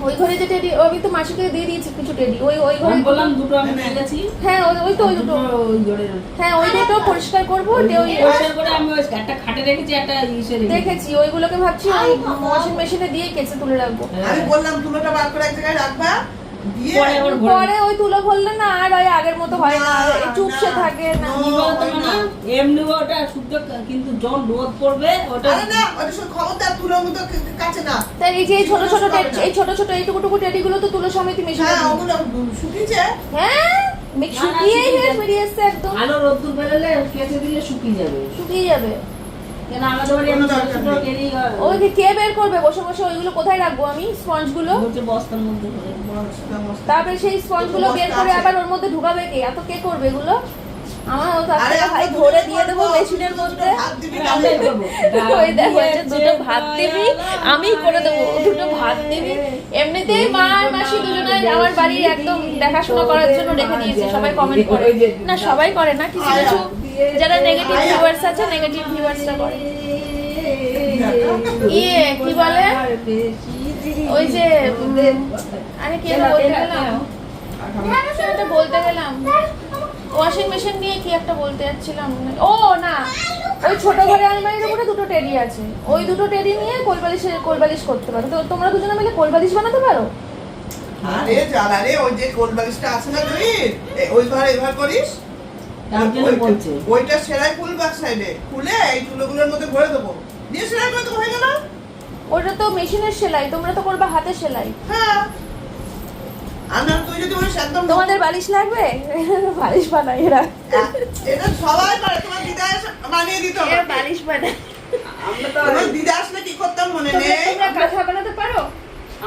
ওই ঘরে যে টেডি, আমি তো মাসিকে দিয়ে দিয়েছি কিছু টেডি। ওই ওই ঘরে আমি বললাম দুটো আমি নিয়ে গেছি। হ্যাঁ ওই তো ওই দুটো, ওই জোরে হ্যাঁ ওই দুটো পরিষ্কার করবো। ওই পরিষ্কার করে আমি ওই একটা খাটে রেখেছি, একটা ইসে রেখেছি। দেখেছি, ওইগুলোকে ভাবছি ওই ওয়াশিং মেশিনে দিয়ে কেচে তুলে রাখবো। আমি বললাম তুলোটা বার করে এক জায়গায় রাখবা দিয়ে পরে আবার ভরে পরে ওই তুলো ভরলে না আর ওই আগের মতো হয় না, এই চুপসে থাকে না। কি বলতো না, এমনি ওটা শুদ্ধ, কিন্তু যখন রোদ পড়বে ওটা আরে না ওটা সব খবরদার তুলোর মতো কাছে না। তাই এই যে এই ছোট ছোট এই ছোট ছোট এইটুকু টেডিগুলো তো তুলো সমেত মেশিনে হ্যাঁ দিই। ওগুলো শুকিয়েছে। হ্যাঁ শুকিয়েই বেরিয়ে এসছে, একদম ভালো রোদ্দুর বেরোলে কেচে দিলে শুকিয়ে যাবে। শুকিয়ে যাবে। কেন আমাদের বাড়ি আমি ছোট ছোট কেরি ওই যে কে বের করবে বসে বসে? ওইগুলো কোথায় রাখবো আমি স্পঞ্জগুলো? হচ্ছে বস্তার মধ্যে করে। তারপরে সেই স্পঞ্জগুলো বের করে আবার ওর মধ্যে ঢুকাবে কে? এত কে করবে এগুলো? আমার ও তার থেকে ভাই ধরে দিয়ে দেবো মেশিনের মধ্যে। আমরাই করবো। ওই দেখো এই যে দুটো ভাত দিবি, আমি করে দেবো দুটো ভাত দিবি। এমনিতেই মা আর মাসি দুজনে আমার বাড়ি একদম দেখাশোনা করার জন্য রেখে দিয়েছে। সবাই কমেন্ট করে, না সবাই করে না, কিছু কিছু যারা নেগেটিভ ভিউয়ার্স আছে, নেগেটিভ ভিউয়ার্সরা করে। ইয়ে কি বলে ওই যে আরে কি একটা বলতে গেলাম, একটা বলতে গেলাম ওয়াশিং মেশিন নিয়ে কি একটা বলতে যাচ্ছিলাম। ও না, ওই ছোট ঘরে আলমারির উপরে দুটো টেডি আছে, ওই দুটো টেডি নিয়ে কোলবালিশ করতে পারো। তো তোমরা দুজনে মিলে কোলবালিশ বানাতে পারো। আরে জ্বালা রে, ওই যে কোল বালিশটা আছে না তুই ওই ঘরে এভার করিস, তার জন্য বলছে ওইটা সেলাই ফুল ব্যাক সাইডে খুলে এই তুলোগুলোর মধ্যে ভরে দেবো, দিয়ে সেলাই করে দেবো, হয়ে গেল। ওটা তো মেশিনের সেলাই, তোমরা তো করবা হাতের সেলাই। হ্যাঁ আমি তুই যদি বলিস একদম তোমাদের বালিশ লাগবে? বালিশ বানাই এরা, এটা সবাই পারে। তোমার দিদা এসে বানিয়ে দিত এরা বালিশ বানায়। তোমার দিদা আসলে কি করতাম মনে নেই। তোমরা কাঁথা বানাতে পারো?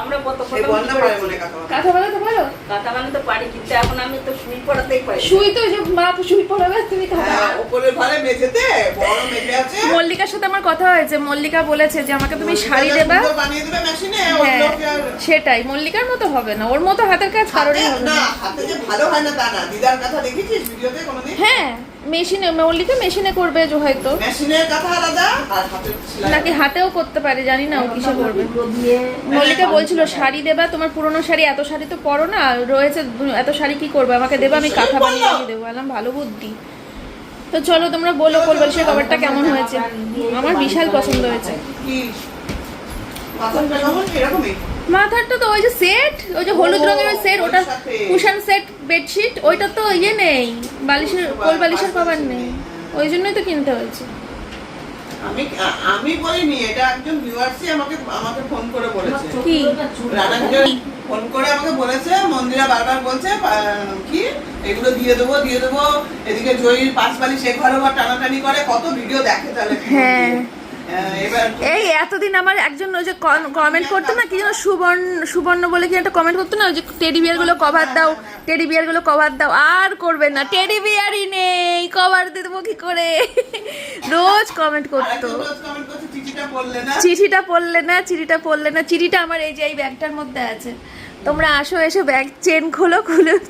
আমরা কত সেই বন্যা পারে মনে কথা কথা বলো তো পারো? কথা বানাতে পারি, কিন্তু এখন আমি তো শুই পড়াতেই পারি। শুই তো যে মা শুই পড়াবে, তুমি কথা হ্যাঁ, উপরের ঘরে মেঝেতে বড় মেঝে আছে। মল্লিকার সাথে আমার কথা হয়েছে, মল্লিকা বলেছে যে আমাকে তুমি শাড়ি মল্লিকা দেবা। সুন্দর বানিয়ে দেবে মেশিনে, হ্যাঁ ওগুলোকে আর সেটাই, মল্লিকার মতো হবে না, ওর মতো হাতের কাজ কারোরই হবে না, না। হাতে যে ভালো হয় না তা না। দিদার কথা দেখেছিস ভিডিওতে কোনোদিন? হ্যাঁ মেশিনে, মল্লিকা মেশিনে করবে যে হয়তো, মেশিনের কথা আলাদা আর হাতের সেলাই নাকি হাতেও করতে পারে জানি না ও কিসে করবে। এগুলো দিয়ে মল্লিকা বলছিল শাড়ি দেবা, তোমার পুরনো শাড়ি, এত শাড়ি তো পরো না রয়েছে, এত শাড়ি কি করবে, আমাকে দেবা, আমি কাঁথা বানিয়ে দিয়ে দেবো। বললাম ভালো বুদ্ধি। তো চলো তোমরা বলো কোলবালিশের কভারটা কেমন হয়েছে। আমার বিশাল পছন্দ হয়েছে। কি মাথাটা কেমন এরকমই? মাথারটা তো ওই যে সেট, ওই যে হলুদ রঙের ওই সেট, ওটা কুশন সেট বেডশিট, ওইটা তো ইয়ে নেই, বালিশের কোলবালিশের কভার নেই, ওই জন্যই তো কিনতে হয়েছে। আমি বলিনি, এটা একজন ভিউয়ার্সই আমাকে ফোন করে বলেছে। কি? রানা ভিডিও ফোন করে আমাকে বলেছে, মন্দিরা বারবার বলছে কি এগুলো দিয়ে দেবো, এদিকে জয়ীর পাঁচ বালিশ এ ঘরে ঘর টানাটানি করে, কত ভিডিও দেখে তাহলে। হ্যাঁ এবার এই এতদিন আমার একজন ওই যে কমেন্ট করতো না, কি যেন সুবর্ণ বলে কি একটা কমেন্ট করতো না, ওই যে টেডি বিয়ার গুলো কভার দাও, টেডি বিয়ার গুলো কভার দাও, আর করবে না, টেডি বিয়ারই নেই, কভার দিয়ে দেবো কি করে, রোজ কমেন্ট করতো। রোজ কমেন্ট করছে চিঠিটা পড়লে না, চিঠিটা আমার এই যে এই ব্যাগটার মধ্যে আছে, তোমরা আসো, এসে ব্যাগ চেন খুলে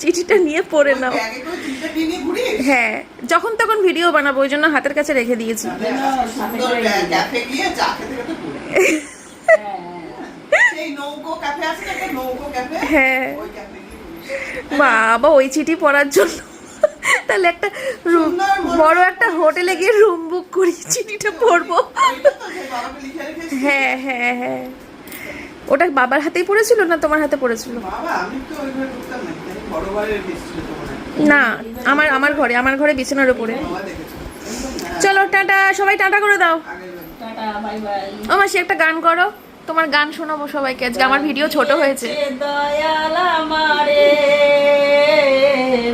চিঠিটা নিয়ে পড়ে নাও। ব্যাগে করে চিঠিটা নিয়ে ঘুরিস? হ্যাঁ যখন তখন ভিডিও বানাবো, ওই জন্য হাতের কাছে রেখে দিয়েছি। সুন্দর ক্যাফে গিয়ে চা খেতে খেতে পড়ি। সেই নৌকো ক্যাফে আছে না, একটা নৌকো ক্যাফে, হ্যাঁ ওই ক্যাফে গিয়ে বাবা ওই চিঠি পড়ার জন্য তাহলে একটা বড় একটা হোটেলে গিয়ে রুম বুক করি, চিঠিটা পড়বো। ওইটা তো সেই বাবাকে লিখে রেখেছি। হ্যাঁ হ্যাঁ হ্যাঁ, ওটা বাবার হাতেই পড়েছিল না তোমার হাতে পড়েছিল? বাবা আমি তো ওই ঘরে ঢুকতাম না, আমি বড় ঘরে এসেছিল তোমার। না আমার ঘরে বিছানার উপরে। বাবা দেখেছো? চলো টাটা, সবাই টাটা করে দাও। আগের বার। Tata bye bye. ও মাসি একটা গান করো, তোমার গান শোনাবো সবাইকে আজকে, আমার ভিডিও ছোট হয়েছে। দয়াল আমারে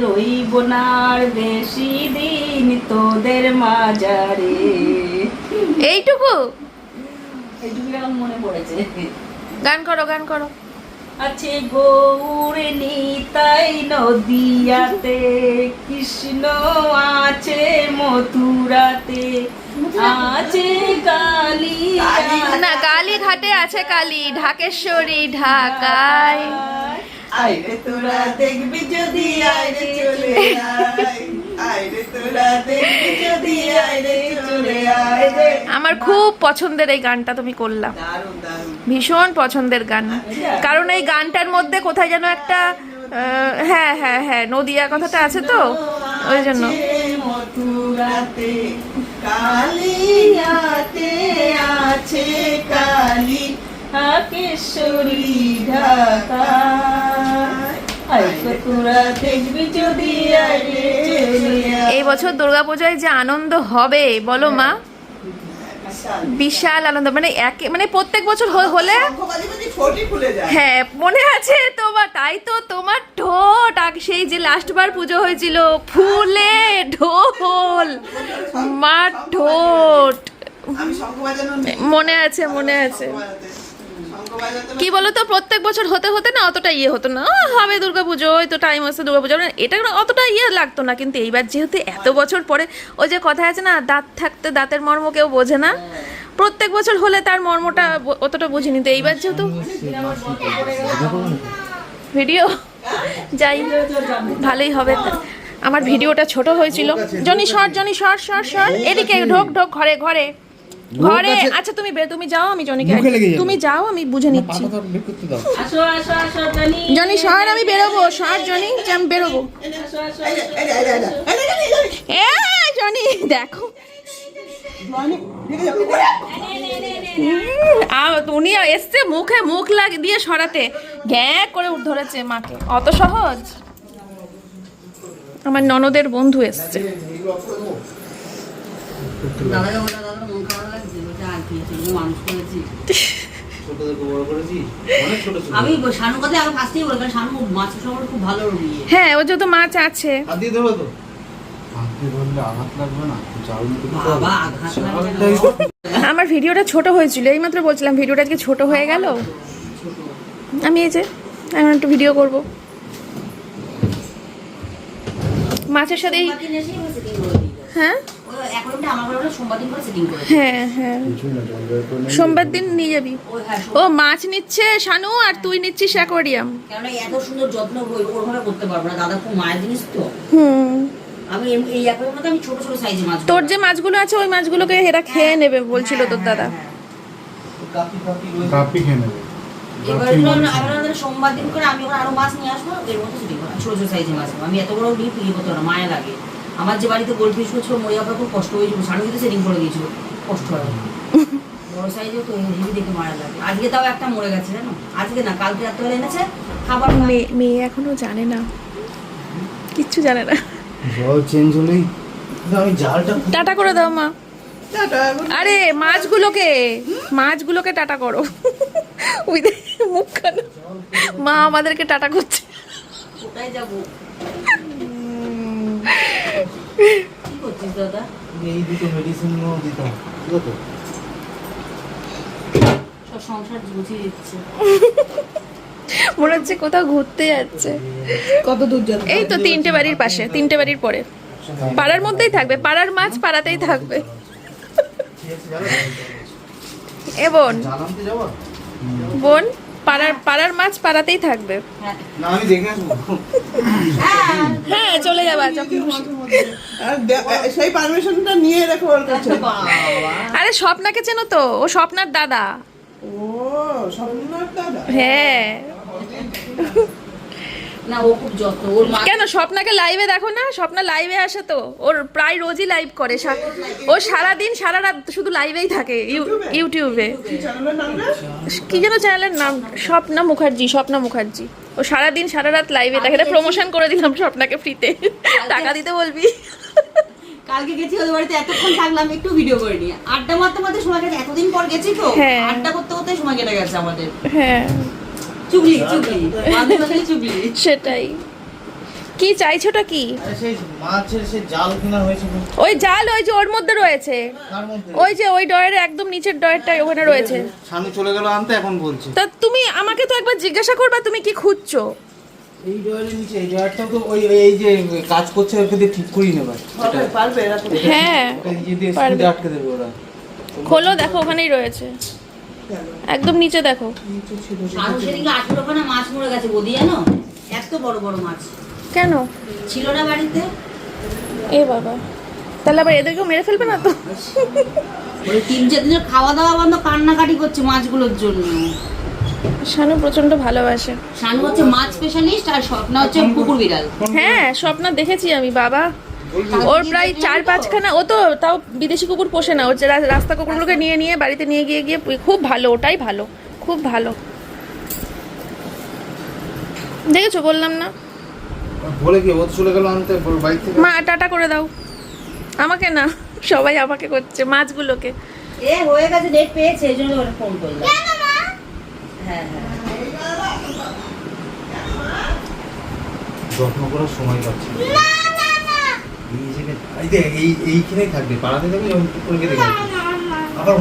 রইব না আর বেশি দিন তোদের মাঝারে। এইটুকু এইটুকু এখন মনে পড়েছে। গান করো। আছে গৌর নিতাই নদিয়াতে, কৃষ্ণ আছে মথুরাতে, আছে কালী না কালীঘাটে আছে কালী, ঢাকেশ্বরী ঢাকায়। আইরে তোরা দেখবি যদি আইরে চলে আয়, আইরে তোরা দেখবি যদি আইরে চলে আয় রে। আমার খুব পছন্দের এই গানটা তুমি করলা, দারুণ দারুণ। ভীষণ পছন্দের গান, কারণ এই গানটার মধ্যে কোথায় যেন একটা হ্যাঁ নদিয়া কথাটা আছে তো, ওই জন্য। মথুরাতে কালিয়াতে আছে কালী, ঢাকেশ্বরী ঢাকায়। আইরে তোরা দেখবি যদি আইরে চলে আয়। এই বছর দুর্গাপূজায় যে আনন্দ হবে বলো মা, বিশাল আনন্দ, মানে প্রত্যেক বছর হলে। শঙ্খবাজি ছোটই খুলে যায়। হ্যাঁ মনে আছে তোমার, তাই তো তোমার ঠোঁট সেই যে লাস্টবার পুজো হয়েছিল, ফুলে ঢোল মার ঠোঁট, আমি শঙ্খ বাজানো নেই। মনে আছে কি বলতো, প্রত্যেক বছর হতে না অতটা ইয়ে হতো না, হবে দুর্গাপুজো, ওই তো টাইম আছে দুর্গাপুজো, এটা অতটা ইয়ে লাগতো না। কিন্তু এইবার যেহেতু এত বছর পরে, ওই যে কথা আছে না, দাঁত থাকতে দাঁতের মর্ম কেউ বোঝে না, প্রত্যেক বছর হলে তার মর্মটা অতটা বুঝিনি। তো এইবার যেহেতু ভিডিও যাই ভালোই হবে। আমার ভিডিওটা ছোট হয়েছিল। জনি শর্ট এদিকে ঢোক ঘরে আচ্ছা তুমি যাও, আমি জনিকে, তুমি যাও, আমি বুঝে নিচ্ছি। আসো জনি। জনি শহর আমি বেরোবো, জনি আমি বেরোবো। আসো এ জনি দেখো, উনি এসছে মুখে মুখ দিয়ে সরাতে, গ্যাঁ করে ধরেছে মাকে, অত সহজ। আমার ননদের বন্ধু এসছে। আমি শানু কথা আগে ফার্স্টেই বললাম, শানু মাছ সম্পর্কে খুব ভালো রুগী। হ্যাঁ ও যত মাছ আছে। বাবা আঘাত লাগবে না। আমার ভিডিওটা ছোট হয়েছিল, এইমাত্র বলছিলাম ভিডিওটা আজকে ছোট হয়ে গেল। আমি এই যে এখন একটু ভিডিও করব মাছের সাথে এই- সোমবার দিন এসেই আমরা setting করে দিই। হ্যাঁ ওই অ্যাকোয়ারিয়ামটা আমার ঘরে ওরা সোমবার দিন করে setting করে দেয়। হ্যাঁ হ্যাঁ সোমবার দিন নিয়ে যাবি ওই হ্যাঁ, ও মাছ নিচ্ছে শানু আর তুই নিচ্ছিস অ্যাকোয়ারিয়াম কেননা এত সুন্দর যত্ন ওরভাবে করতে পারবো না, দাদা খুব মায়ের জিনিস তো। হুম আমি এই অ্যাকোয়ারিয়ামের মধ্যে আমি ছোট ছোট সাইজের মাছ তোর যে মাছগুলো আছে ওই মাছগুলোকে এরা খেয়ে নেবে বলছিল তোর দাদা কাপি খেয়ে নেবে এবার আমরা সোমবার দিন করে আমি ওখানে আরো মাছ নিয়ে আসবো, এর মধ্যে সেটিং করবো, ছোট ছোট সাইজের মাছ। আমি এত বড় ডিপ ইয়ে করতে পারবো না, মায়া লাগে। আমার যে বাড়িতে গোল্ড ফিশ করছিল মরে যাওয়ার পর খুব কষ্ট হয়েছিল, সানুকে সেটিং করে দিয়েছিল, কষ্ট হয়। বড় সাইজেও তো হেভি দেখে মারা লাগে। আজকে তাও একটা মরে গেছে জানো, আজকে না কালকে রাত্রে এনেছে খাবার মেয়ে মেয়ে এখনো জানে না, কিচ্ছু জানে না। জল চেঞ্জ হলেই আমি জালটা টাটা করে দাও মা। টাটা। আরে মাছগুলোকে টাটা করো। ওই দেখ, মুখখানা মা আমাদেরকে টাটা করছে। কোথায় যাবো? কি করছিস দাদা? এই দুটো মেডিসিন দিতাম বুঝলো তো সব সংসার গুছিয়ে দিচ্ছে। মনে হচ্ছে কোথাও ঘুরতে যাচ্ছে। কত দূর যাবে? এই তো 3টে বাড়ির পাশে, 3টে বাড়ির পরে পাড়ার মধ্যেই থাকবে, পাড়ার মাছ পাড়াতেই থাকবে। এ বোন জানামতে যাবো বোন পাড়ার মাছ পাড়াতেই থাকবে। হ্যাঁ না আমি দেখে আসবো হ্যাঁ চলে যাবা যখন খুশি। আর সেই পারমিশনটা নিয়ে রেখো ওর কাছে। বাবা আরে স্বপ্নাকে চেনো তো, ও স্বপ্নার দাদা। ও স্বপ্নার দাদা। হ্যাঁ না, ও খুব যত্ন, ওর মা কেন স্বপ্নাকে লাইভে দেখো না, স্বপ্না লাইভে আসে তো, ওর প্রায় রোজই লাইভ করে। ও সারাদিন সারা রাত শুধু লাইভেই থাকে ইউটিউবে। কি চ্যানেলের নামটা? কি যেন চ্যানেলের নাম, স্বপ্না মুখার্জি। ও সারাদিন সারা রাত লাইভে থাকে। এটা প্রমোশন করে দিলাম স্বপ্নাকে ফ্রিতে, টাকা দিতে বলবি। কালকে গেছি ওদের বাড়িতে, এতক্ষণ থাকলাম, একটু ভিডিও করে নিয়ে আড্ডা মারতে মারতে সময় কেটে, এতদিন পর গেছি তো, হ্যাঁ। আড্ডা করতে করতে সময় কেটে গেছে আমাদের। হ্যাঁ চুগলি বান্ধবী চুগলি। সেটাই। কি চাইছোটা কি? আরে সেই মাছের সেই জাল কেনা হয়েছে ওই জাল ওই যে ওর মধ্যে রয়েছে, তার মধ্যে ওই যে ওই ডয়ের একদম নিচের ডয়েরটা ওখানে রয়েছে। শানু চলে গেল আনতে, এখন বলছে তা তুমি আমাকে তো একবার জিজ্ঞাসা করবা তুমি কি খুঁজছো। এই ডয়ারের নিচে এই ডয়ারটা তো ওই এই যে কাজ করছে ওকে দিয়ে ঠিক করিয়ে নেবার পারবে, পারবে এরা করতে। হ্যাঁ ওটা ইয়ে দিয়ে পারবে। স্কুলে আটকে দেবে ওরা খোলো দেখো ওখানেই রয়েছে, একদম নিচে দেখো। নিচে ছিল। শানু সেদিকে 18খানা মাছ মরে গেছে বদি, জানো? এত বড় বড় মাছ কেন? ছিল না বাড়িতে। এ বাবা, তাহলে আবার এদেরকেও মেরে ফেলবে না তো? ওই 3-4 দিনের খাওয়া দাওয়া বন্ধ, কান্নাকাটি করছে মাছগুলোর জন্য। শানু প্রচন্ড ভালোবাসে। শানু হচ্ছে মাছ স্পেশালিস্ট, আর স্বপ্না হচ্ছে কুকুর বিড়াল। হ্যাঁ স্বপ্ন দেখেছি আমি বাবা, ওর প্রায় 4-5খানা। ও তো তাও বিদেশি কুকুর পোষে না, ও যে রাস্তা কুকুরগুলোকে নিয়ে নিয়ে বাড়িতে নিয়ে গিয়ে গিয়ে খুব ভালো, ওটাই ভালো, খুব ভালো। দেখেছো বললাম না। বলে কি ও তো চলে গেল আনতে বাইক থেকে মা টাটা করে দাও, আমাকে না, সবাই আমাকে করছে, মাছগুলোকে। এ হয়ে গেছে, ডেট পেয়েছে, এই জন্য ওরা ফোন করলাম। হ্যাঁ হ্যাঁ যত্ন করার সময় পাচ্ছি এই জায়গায় এই দেখ এইখানেই থাকবে, পাড়াতে থাকবে যখন করে রেখে দেবে। আবার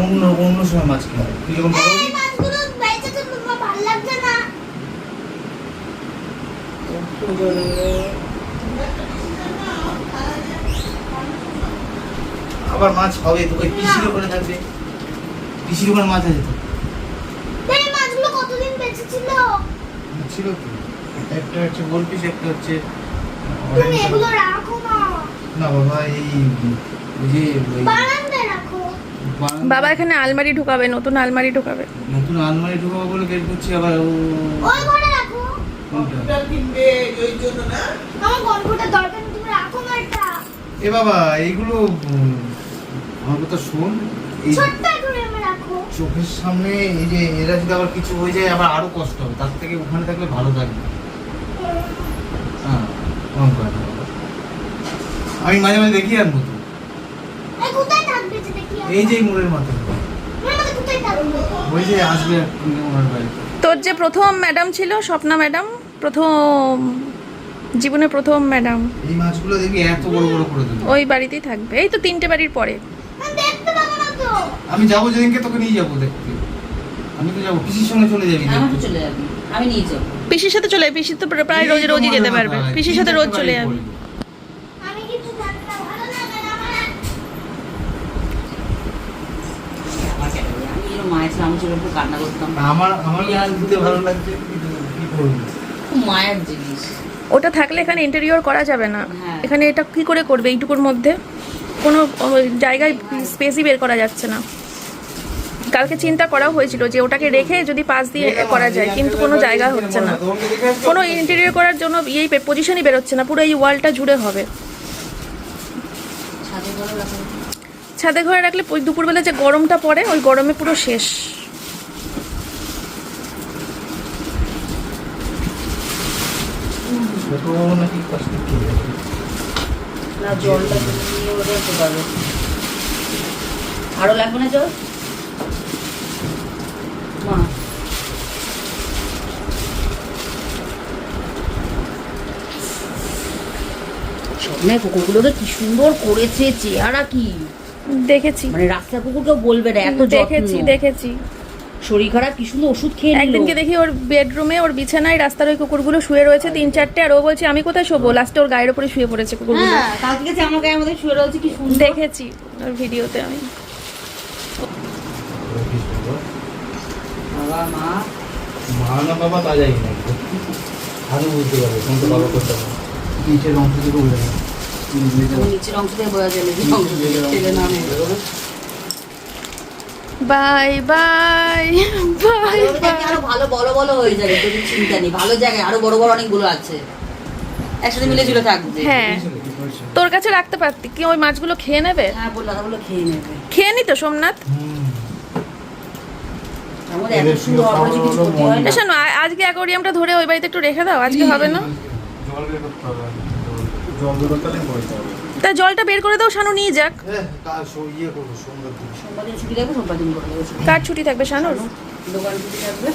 অন্য সময় মাছ কিনা তুই যখন বড় হবি আবার মাছ হবে তো, ওই পিসির ওখানে থাকবে, পিসির ওখানে মাছ আছে তো ছিল কি, একটা হচ্ছে গোল পিস, একটা হচ্ছে না বাবা এই যে ওই বারান্দা- বাবা এখানে আলমারি ঢুকাবে, নতুন আলমারি ঢুকাবে। নতুন আলমারি ঢুকাবো বলে বের করছি, আবার ও কোনটা? কম্পিউটার কিনবে ওই জন্য না? এ বাবা এইগুলো আমার কথা শোন, এই চোখের সামনে এই যে এরা যদি আবার কিছু হয়ে যায় আবার আরো কষ্ট হবে, তার থেকে ওখানে থাকলে ভালো থাকবে। হ্যাঁ ওরকম করে না বাবা। আমি মাঝে মাঝে দেখি আনবো তো, এই যে এই মোড়ের মাথায় ওই যে আসবে ওনার বাড়িতে। তোর যে প্রথম ম্যাডাম ছিল স্বপ্না ম্যাডাম, জীবনে প্রথম ম্যাডাম, এই মাছগুলো দেখবি এত বড় বড় করে দেবো। ওই বাড়িতেই থাকবে। এই তো 3টে বাড়ির পরে। আমি যাবো যেদিনকে তোকে নিয়ে যাবো দেখতে, আমি তো যাবো, পিসির সঙ্গে চলে যাবি আমার তো দেখতে। চলে যাবি। আমি নিয়ে যাবো। পিসির সাথে চলে যাবে, পিসি তো প্রায় রোজই যেতে পারবে, পিসির সাথে রোজ চলে যাবে। আমার category, আমি এরকম মায়ের ছিল, আমি ছিল একটু কান্না করতাম। আমার দিতে ভালো লাগছে, কিন্তু কি করবো? খুব মায়ের জিনিস। ওটা থাকলে এখানে ইন্টেরিয়র করা যাবে না, হ্যাঁ। এখানে এটা কি করে করবে এইটুকুর মধ্যে? কোনো জায়গায় স্পেসই বের করা যাচ্ছে না। কালকে চিন্তা করা হয়েছিল যে ওটাকে রেখে যদি পাশ দিয়ে করা যায়, কিন্তু কোনো জায়গা হচ্ছে না, কোনো ইন্টেরিয়র করার জন্য এই পজিশনই বেরোচ্ছে না, পুরো এই ওয়ালটা জুড়ে হবে। ছাদে ঘরে রাখা যায়। ছাদে ঘরে রাখলে ওই দুপুরবেলা যে গরমটা পড়ে, ওই গরমে পুরো শেষ। ছোট নাকি কষ্ট কি? না জলটা নিয়ে ওটা করতে পারবে। আরো লাগবে না জল? মা স্বপ্নের কুকুরগুলোকে কি সুন্দর করেছে, চেহারা কি দেখেছি মানে রাস্তার কুকুর কেউ বলবে না এত দেখেছি যত্ন। দেখেছি শরীর খারাপ কি সুন্দর ওষুধ খেয়ে নিল। একদিনকে দেখি ওর বেডরুমে ওর বিছানায় রাস্তার ওই কুকুরগুলো শুয়ে রয়েছে 3-4টে, আর ও বলছে আমি কোথায় শোবো, লাস্টে ওর গায়ের উপরে শুয়ে পড়েছে কুকুরগুলো। হ্যাঁ কালকে গেছে আমার গায়ের মধ্যে শুয়ে রয়েছে কি সুন্দর। দেখেছি ওর ভিডিওতে আমি। বাবা মা মা না বাবা তা যাই না, আরো বুঝতে পারবে কোনটা বাবা করতে পারবে। নিচের অংশ থেকে উঠে যাবে, আমি নিচের অংশ থেকে বোঝা যায় নিচের অংশ থেকে ঠেলে না বাই বাই বাই বাই। আরো ভালো বড় বড় হয়ে যাবে, তুমি চিন্তা নেই, ভালো জায়গায় আরো বড় বড় অনেকগুলো আছে, একসাথে মিলে ঝুলে থাকবে। হ্যাঁ তোর কাছে রাখতে পারতি কি, ওই মাছগুলো খেয়ে নেবে? হ্যাঁ বললো দাদাগুলো খেয়ে নেবে। খেয়ে নি তো সোমনাথ? আমাদের এত সুন্দর অপরাধী কিছু করতে হয় না। শোনো আজকে অ্যাকোয়ারিয়ামটা ধরে ওই বাড়িতে একটু রেখে দাও, আজকে হবে না? জল বের করতে হবে, জল বের করতে বলতে হবে। তা জলটা বের করে দাও, শানু নিয়ে যাক। হ্যাঁ কাল ইয়ে করবো সুন্দর দিন। সোমবার দিন ছুটি থাকবে, সোমবার দিন করে দেবো ছুটি। কার ছুটি থাকবে শানুর? দোকান ছুটি থাকবে।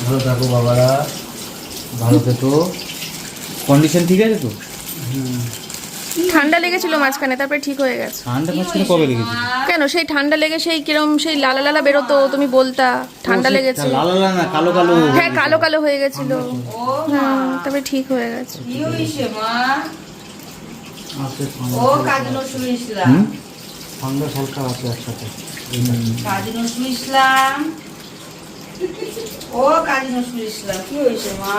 ভালো থাকো বাবারা, ভালো থেকো। কন্ডিশন ঠিক আছে তো? ঠান্ডা লেগেছিল মাঝখানে, তারপরে ঠিক হয়ে গেছে। ঠান্ডা মাঝখানে কবে লেগেছে? কেন সেই ঠান্ডা লেগে সেই কিরম সেই লালা লালা বেরোতো, তুমি বলতা ঠান্ডা লেগেছে। লাল লাল না কালো কালো। হ্যাঁ কালো কালো হয়ে গেছিল, ও হ্যাঁ তারপরে ঠিক হয়ে গেছে। কি হইছে মা? আছে ও কাজী নজরুল ইসলাম। ঠান্ডা হালকা আছে একসাথে। কাজী নজরুল ইসলাম। ও কাজী নজরুল ইসলাম কি হয়েছে মা?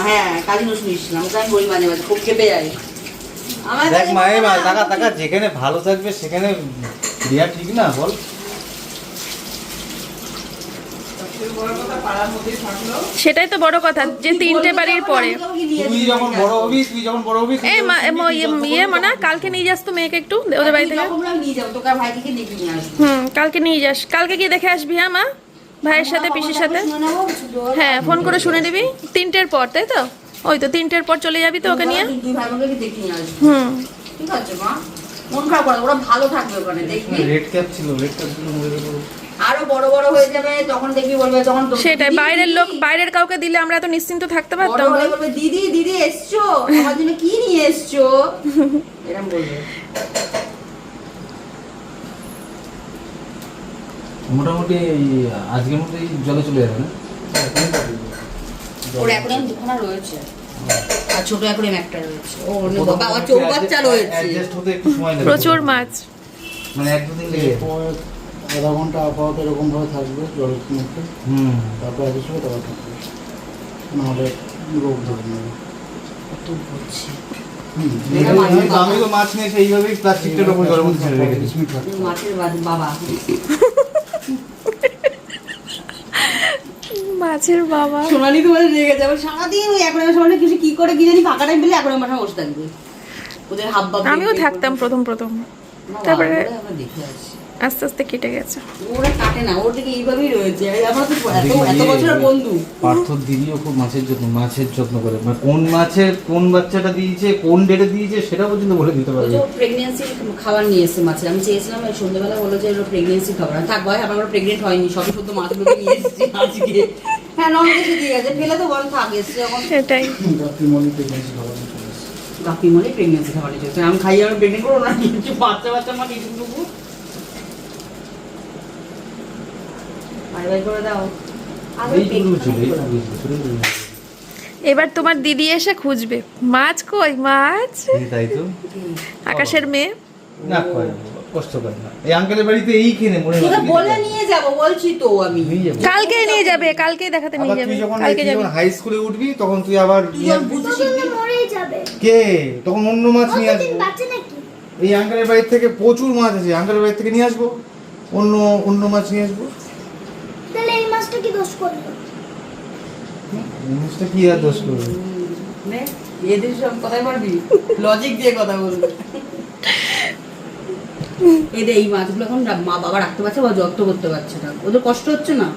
হ্যাঁ কাজী নজরুল ইসলাম, ওকে আমি বলি মাঝে মাঝে, খুব খেপে যাই। আমার দেখ কাছে মায়ে বলে না। টাকা টাকা যেখানে ভালো থাকবে সেখানে দেয়া ঠিক না বল? সবচেয়ে বড় কথা পাড়ার মধ্যেই থাকলো। সেটাই তো বড় কথা, যে তিনটে বাড়ির পরে। তুই যখন বড় হবি এই ইয়ে মানা কালকে নিয়ে যাস তো মেয়েকে একটু ওদের বাড়ি থেকে। আমি নিয়ে যাবো তোকে, আর ভাইকে দেখে নিয়ে আসবো। কালকে নিয়ে যাস, কালকে গিয়ে দেখে আসবি। হ্যাঁ মা, ভাইয়ের সাথে পিসির সাথে। শুনে নেবো, কিছু দেওয়ার হ্যাঁ ফোন করে শুনে দিবি 3টের পর, তাই তো? ওই তো 3টের পর চলে যাবি তো ওকে নিয়ে। দুই ভাই বোনকে দেখে নিয়ে আসবো। হুম ঠিক আছে মা, মন খারাপ করে, ওরা ভালো থাকবে ওখানে দেখবি। রেড ক্যাপ ছিল মরে গেল। আরো বড় বড় হয়ে যাবে তখন দেখবি, বলবে তখন তো সেটাই, দিদি, বাইরের লোক বাইরের কাউকে দিলে আমরা এত নিশ্চিন্ত থাকতে বড় পারতাম হলে বল? বলবে দিদি দিদি এসছো আমার জন্য কি নিয়ে এসছো, এরকম বলবে। মোটামুটি আজকের মধ্যে জলে চলে যাবে না? ওর অ্যাকোয়ারিয়াম দুখানা রয়েছে, আর ছোট অ্যাকোয়ারিয়াম একটা রয়েছে। ও বাবা আমার চৌবাচ্চা রয়েছে। অ্যাডজাস্ট হতে একটু সময় লাগবে। প্রচুর মাছ। মানে 1-2 দিন লেগে যাবে। আধা ঘন্টা আপাতত এরকম ভাবে থাকবে জলের মধ্যে, তারপর অ্যাডজাস্ট হবে, তারপর থাকবে, নাহলে রোগ ধরে নেবে। কত বলছে আমি তো মাছ নিয়ে সেইভাবেই প্লাস্টিকটার উপর জলের মধ্যে ছেড়ে রেখেছি। কিছুই থাকবে না। মাছের বাবা মাছের বাবা। সোনালি তোমার রেগে যাবে সারাদিন ওই অ্যাকোয়ারিয়ামের সামনে কিছু কি করে কি জানি ফাঁকা টাইম পেলে অ্যাকোয়ারিয়ামের সামনে বসে থাকবে, ওদের হাব ভাব আমিও থাকতাম প্রথম তারপরে আমরা দেখে আসি। আস্তে আস্তে কেটে গেছে। ওরা কাটে না, ওর দিকে এইভাবেই রয়েছে। আমরা তো এত বছরের বন্ধু। পার্থর দিদিও খুব মাছের যত্ন করে, মানে কোন মাছের কোন বাচ্চাটা দিয়েছে কোন ডেটে দিয়েছে সেটা পর্যন্ত বলে দিতে ওই পারবে। যে প্রেগনেন্সির খাবার নিয়ে এসেছে মাছের, আমি চেয়েছিলাম ওই সন্ধ্যেবেলা বললো যে ওরা প্রেগনেন্সির খাবার। থাক ভাই আমার প্রেগনেন্ট হয়নি, সবই শুধু মাছগুলোকে নিয়ে এসেছি আজকে। হ্যাঁ নর্মাল এসে দিয়ে গেছে, ফেলে তো বল থাক এসছে যখন। সেটাই। রাত্রি মনে প্রেগনেন্সি খাবার চলে এসেছে। গাপি মনে প্রেগনেন্সি খাবার নিয়ে চলছে, আমি খাইয়ে আমি প্রেগনেন্ট করবো না কিছু বাচ্চা মা কিছু বাই বাই করে দাও। আগে এইটুকু ছিল, পেট এইটুকু ছিল, ছোট ছিল। এবার তোমার দিদি এসে খুঁজবে মাছ কই মাছ, তাই তো। আকাশের মেয়ে। না করে না, কষ্ট করে না। এই আঙ্কেলের বাড়িতে এই কিনে মনে তোকে হয় বলে নিয়ে যাব বলছি তো আমি। নিয়ে যাবো। কালকে নিয়ে যাবে, কালকে দেখাতে নিয়ে আবার যাবে, তুই যখন কালকে যাবে। হাই স্কুলে উঠবি তখন তুই আবার তুই যখন বুঝতে শিখবি মরেই যাবে। কে তখন অন্য মাছ নিয়ে কতদিন আসবো। বাঁচে নাকি? এই আঙ্কেলের বাড়ি থেকে প্রচুর মাছ আছে, আঙ্কেলের বাড়ি থেকে নিয়ে আসবো, অন্য অন্য মাছ নিয়ে আসবো। তাহলে এই মাছটা কি দোষ করলো? এই মাছটা কি আর দোষ করবে? নে এদের সব কথাই পারবি, লজিক দিয়ে কথা বলবি। এদের এই মাছগুলো এখন মা বাবা রাখতে পারছে বা যত্ন করতে পারছে না, ওদের কষ্ট হচ্ছে না,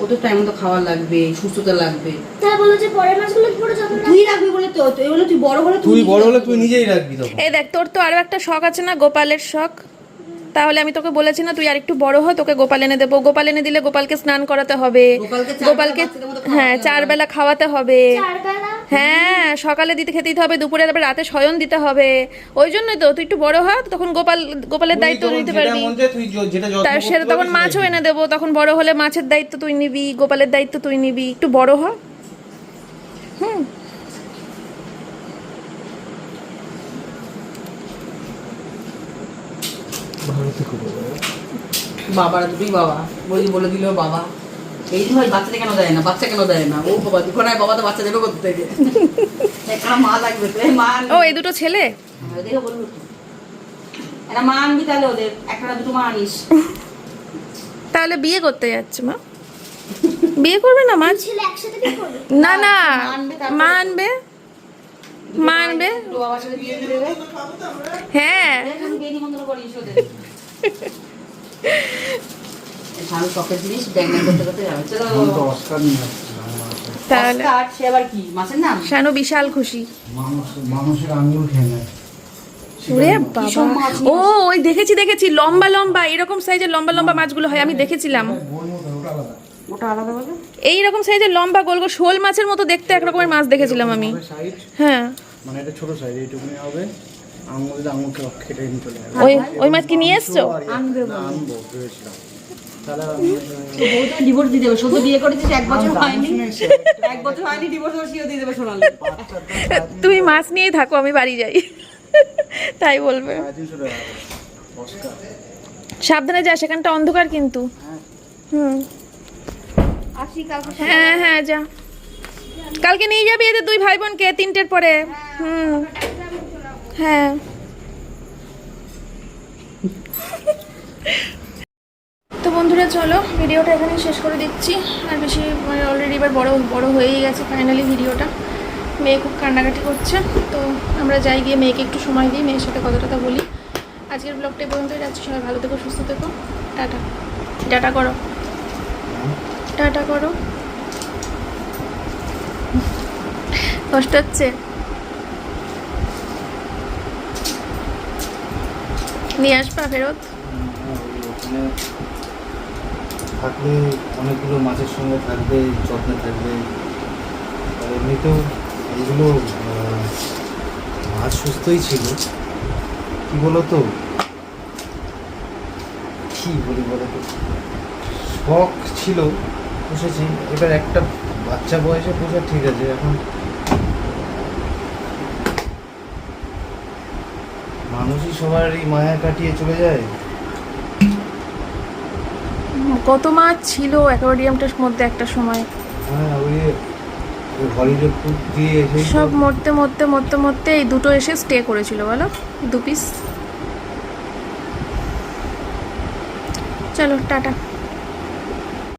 ওদের টাইম মতো খাবার লাগবে, সুস্থতা লাগবে। তাহলে বলো যে পরের মাছগুলো পুরো যত্ন তুই রাখবি বলে তো, এগুলো তুই বড় হলে তুই বড় হলে তুই নিজেই রাখবি তখন। এই দেখ তোর তো আরো একটা শখ আছে না, গোপালের শখ। তাহলে আমি তোকে বলেছি না তুই আর একটু বড় হ, তোকে গোপাল এনে দেবো। গোপাল এনে দিলে গোপালকে স্নান করাতে হবে, গোপালকে হ্যাঁ 4 বেলা খাওয়াতে হবে। 4 বেলা? হ্যাঁ সকালে খেতে দিতে হবে, দুপুরে তারপরে রাতে শয়ন দিতে হবে। ওই জন্যই তো তুই একটু বড় হ, তখন গোপালের দায়িত্ব তুই তখন নিতে যেটা পারবি। মন চায় তুই যেটা যত্ন তার করতে সেটা তখন পারবি মাছও সেটাই এনে দেবো, তখন বড় হলে মাছের দায়িত্ব তুই নিবি, গোপালের দায়িত্ব তুই নিবি। একটু বড় হ। হুম ভালো থেকো বাবা। বাবারা দুটোই বাবা, বলে দিল বাবা। এই যে ভাই বাচ্চাটা কেন দেয় না, বাচ্চা কেন দেয় না, ও বাবা দুঃখ নাই, বাবা তো বাচ্চা দেবে কোথা থেকে? একটা মা লাগবে তো, এই মা ও এই দুটো ছেলে। দেখে বলবো তো, একটা মা আনবি তাহলে ওদের, একটা না দুটো মা আনিস। তাহলে বিয়ে করতে যাচ্ছে মা, বিয়ে করবে না মা? ছেলে একসাথে কি করবে? না না আনবে তারপরে। মা আনবে, মা আনবে। দুটো বাবার সাথে বিয়ে দিয়ে দেবে। হ্যাঁ বিয়ে নিমন্ত্রণ করিস ওদের। ভালো শখের জিনিস ব্যাংক করতে করতে যাবে। চলো এখন তো অস্কার নিয়ে আসছে তাহলে অস্কার, সে আবার কি মাছের নাম? শানু বিশাল খুশি। মানুষের আঙুল খেয়ে নেয়। ওরে কিসব বাবা, মাছ ও ওই দেখেছি লম্বা লম্বা এরকম সাইজের লম্বা লম্বা মাছগুলো হয়, আমি দেখেছিলাম। ওটা আলাদা বলে। এইরকম সাইজের লম্বা গোল গোল শোল মাছের মতো দেখতে এক রকমের মাছ দেখেছিলাম আমি। সাইজ হ্যাঁ মানে এটা ছোট সাইজ, এইটুকুনি হবে। আঙুল আঙুলকে কেটে নিয়ে চলে যাবে। ওই মাছ কি নিয়ে এসছো? আনবো ভেবেছিলাম। তাহলে আমি বউ তো ডিভোর্স দিয়ে দেবে, শুধু বিয়ে করেছিস 1 বছর হয়নি, 1 বছর হয়নি ডিভোর্স ওর দিয়ে দেবে সোনালি। তুমি মাছ নিয়েই থাকো, আমি বাড়ি যাই। তাই বলবে। 350 টাকা অস্কার। সাবধানে যা, সেখানটা অন্ধকার কিন্তু। হুম আসি কালকে। হ্যাঁ হ্যাঁ যা, কালকে নিয়ে যাবি এদের 2 ভাই বোনকে 3টের পরে। হুম হ্যাঁ তো বন্ধুরা চলো ভিডিওটা এখানেই শেষ করে দিচ্ছি। আর বেশি মানে অলরেডি এবার বড় হয়েই গেছে ফাইনালি ভিডিওটা। মেয়ে খুব কান্নাকাটি করছে, তো আমরা যাই গিয়ে মেয়েকে একটু সময় দিই, মেয়ের সাথে কথা বলি। আজকের ব্লগটা এই পর্যন্তই যাচ্ছি, সবাই ভালো থেকো, সুস্থ থেকো, টাটা। টাটা করো, টাটা করো। কষ্ট হচ্ছে? নিয়ে আসবা ফেরত? ওখানে থাকলে অনেকগুলো মাছের সঙ্গে থাকবে, যত্নে থাকবে। আর এমনিতেও এইগুলো মাছ সুস্থই ছিল। কি বলো তো, কি বলি বলো তো, শখ ছিল, পুষেছি। এবার একটা বাচ্চা বয়সে পোষা ঠিক আছে, এখন মানুষই সবারই মায়া কাটিয়ে চলে যায়। কত মাছ ছিল অ্যাকোয়ারিয়ামটার মধ্যে একটা সময়, হ্যাঁ ওই হলিডে ফুড দিয়ে এসেই সব মরতে এই দুটো এসে স্টে করেছিল বলো, 2 পিস। চলো টাটা।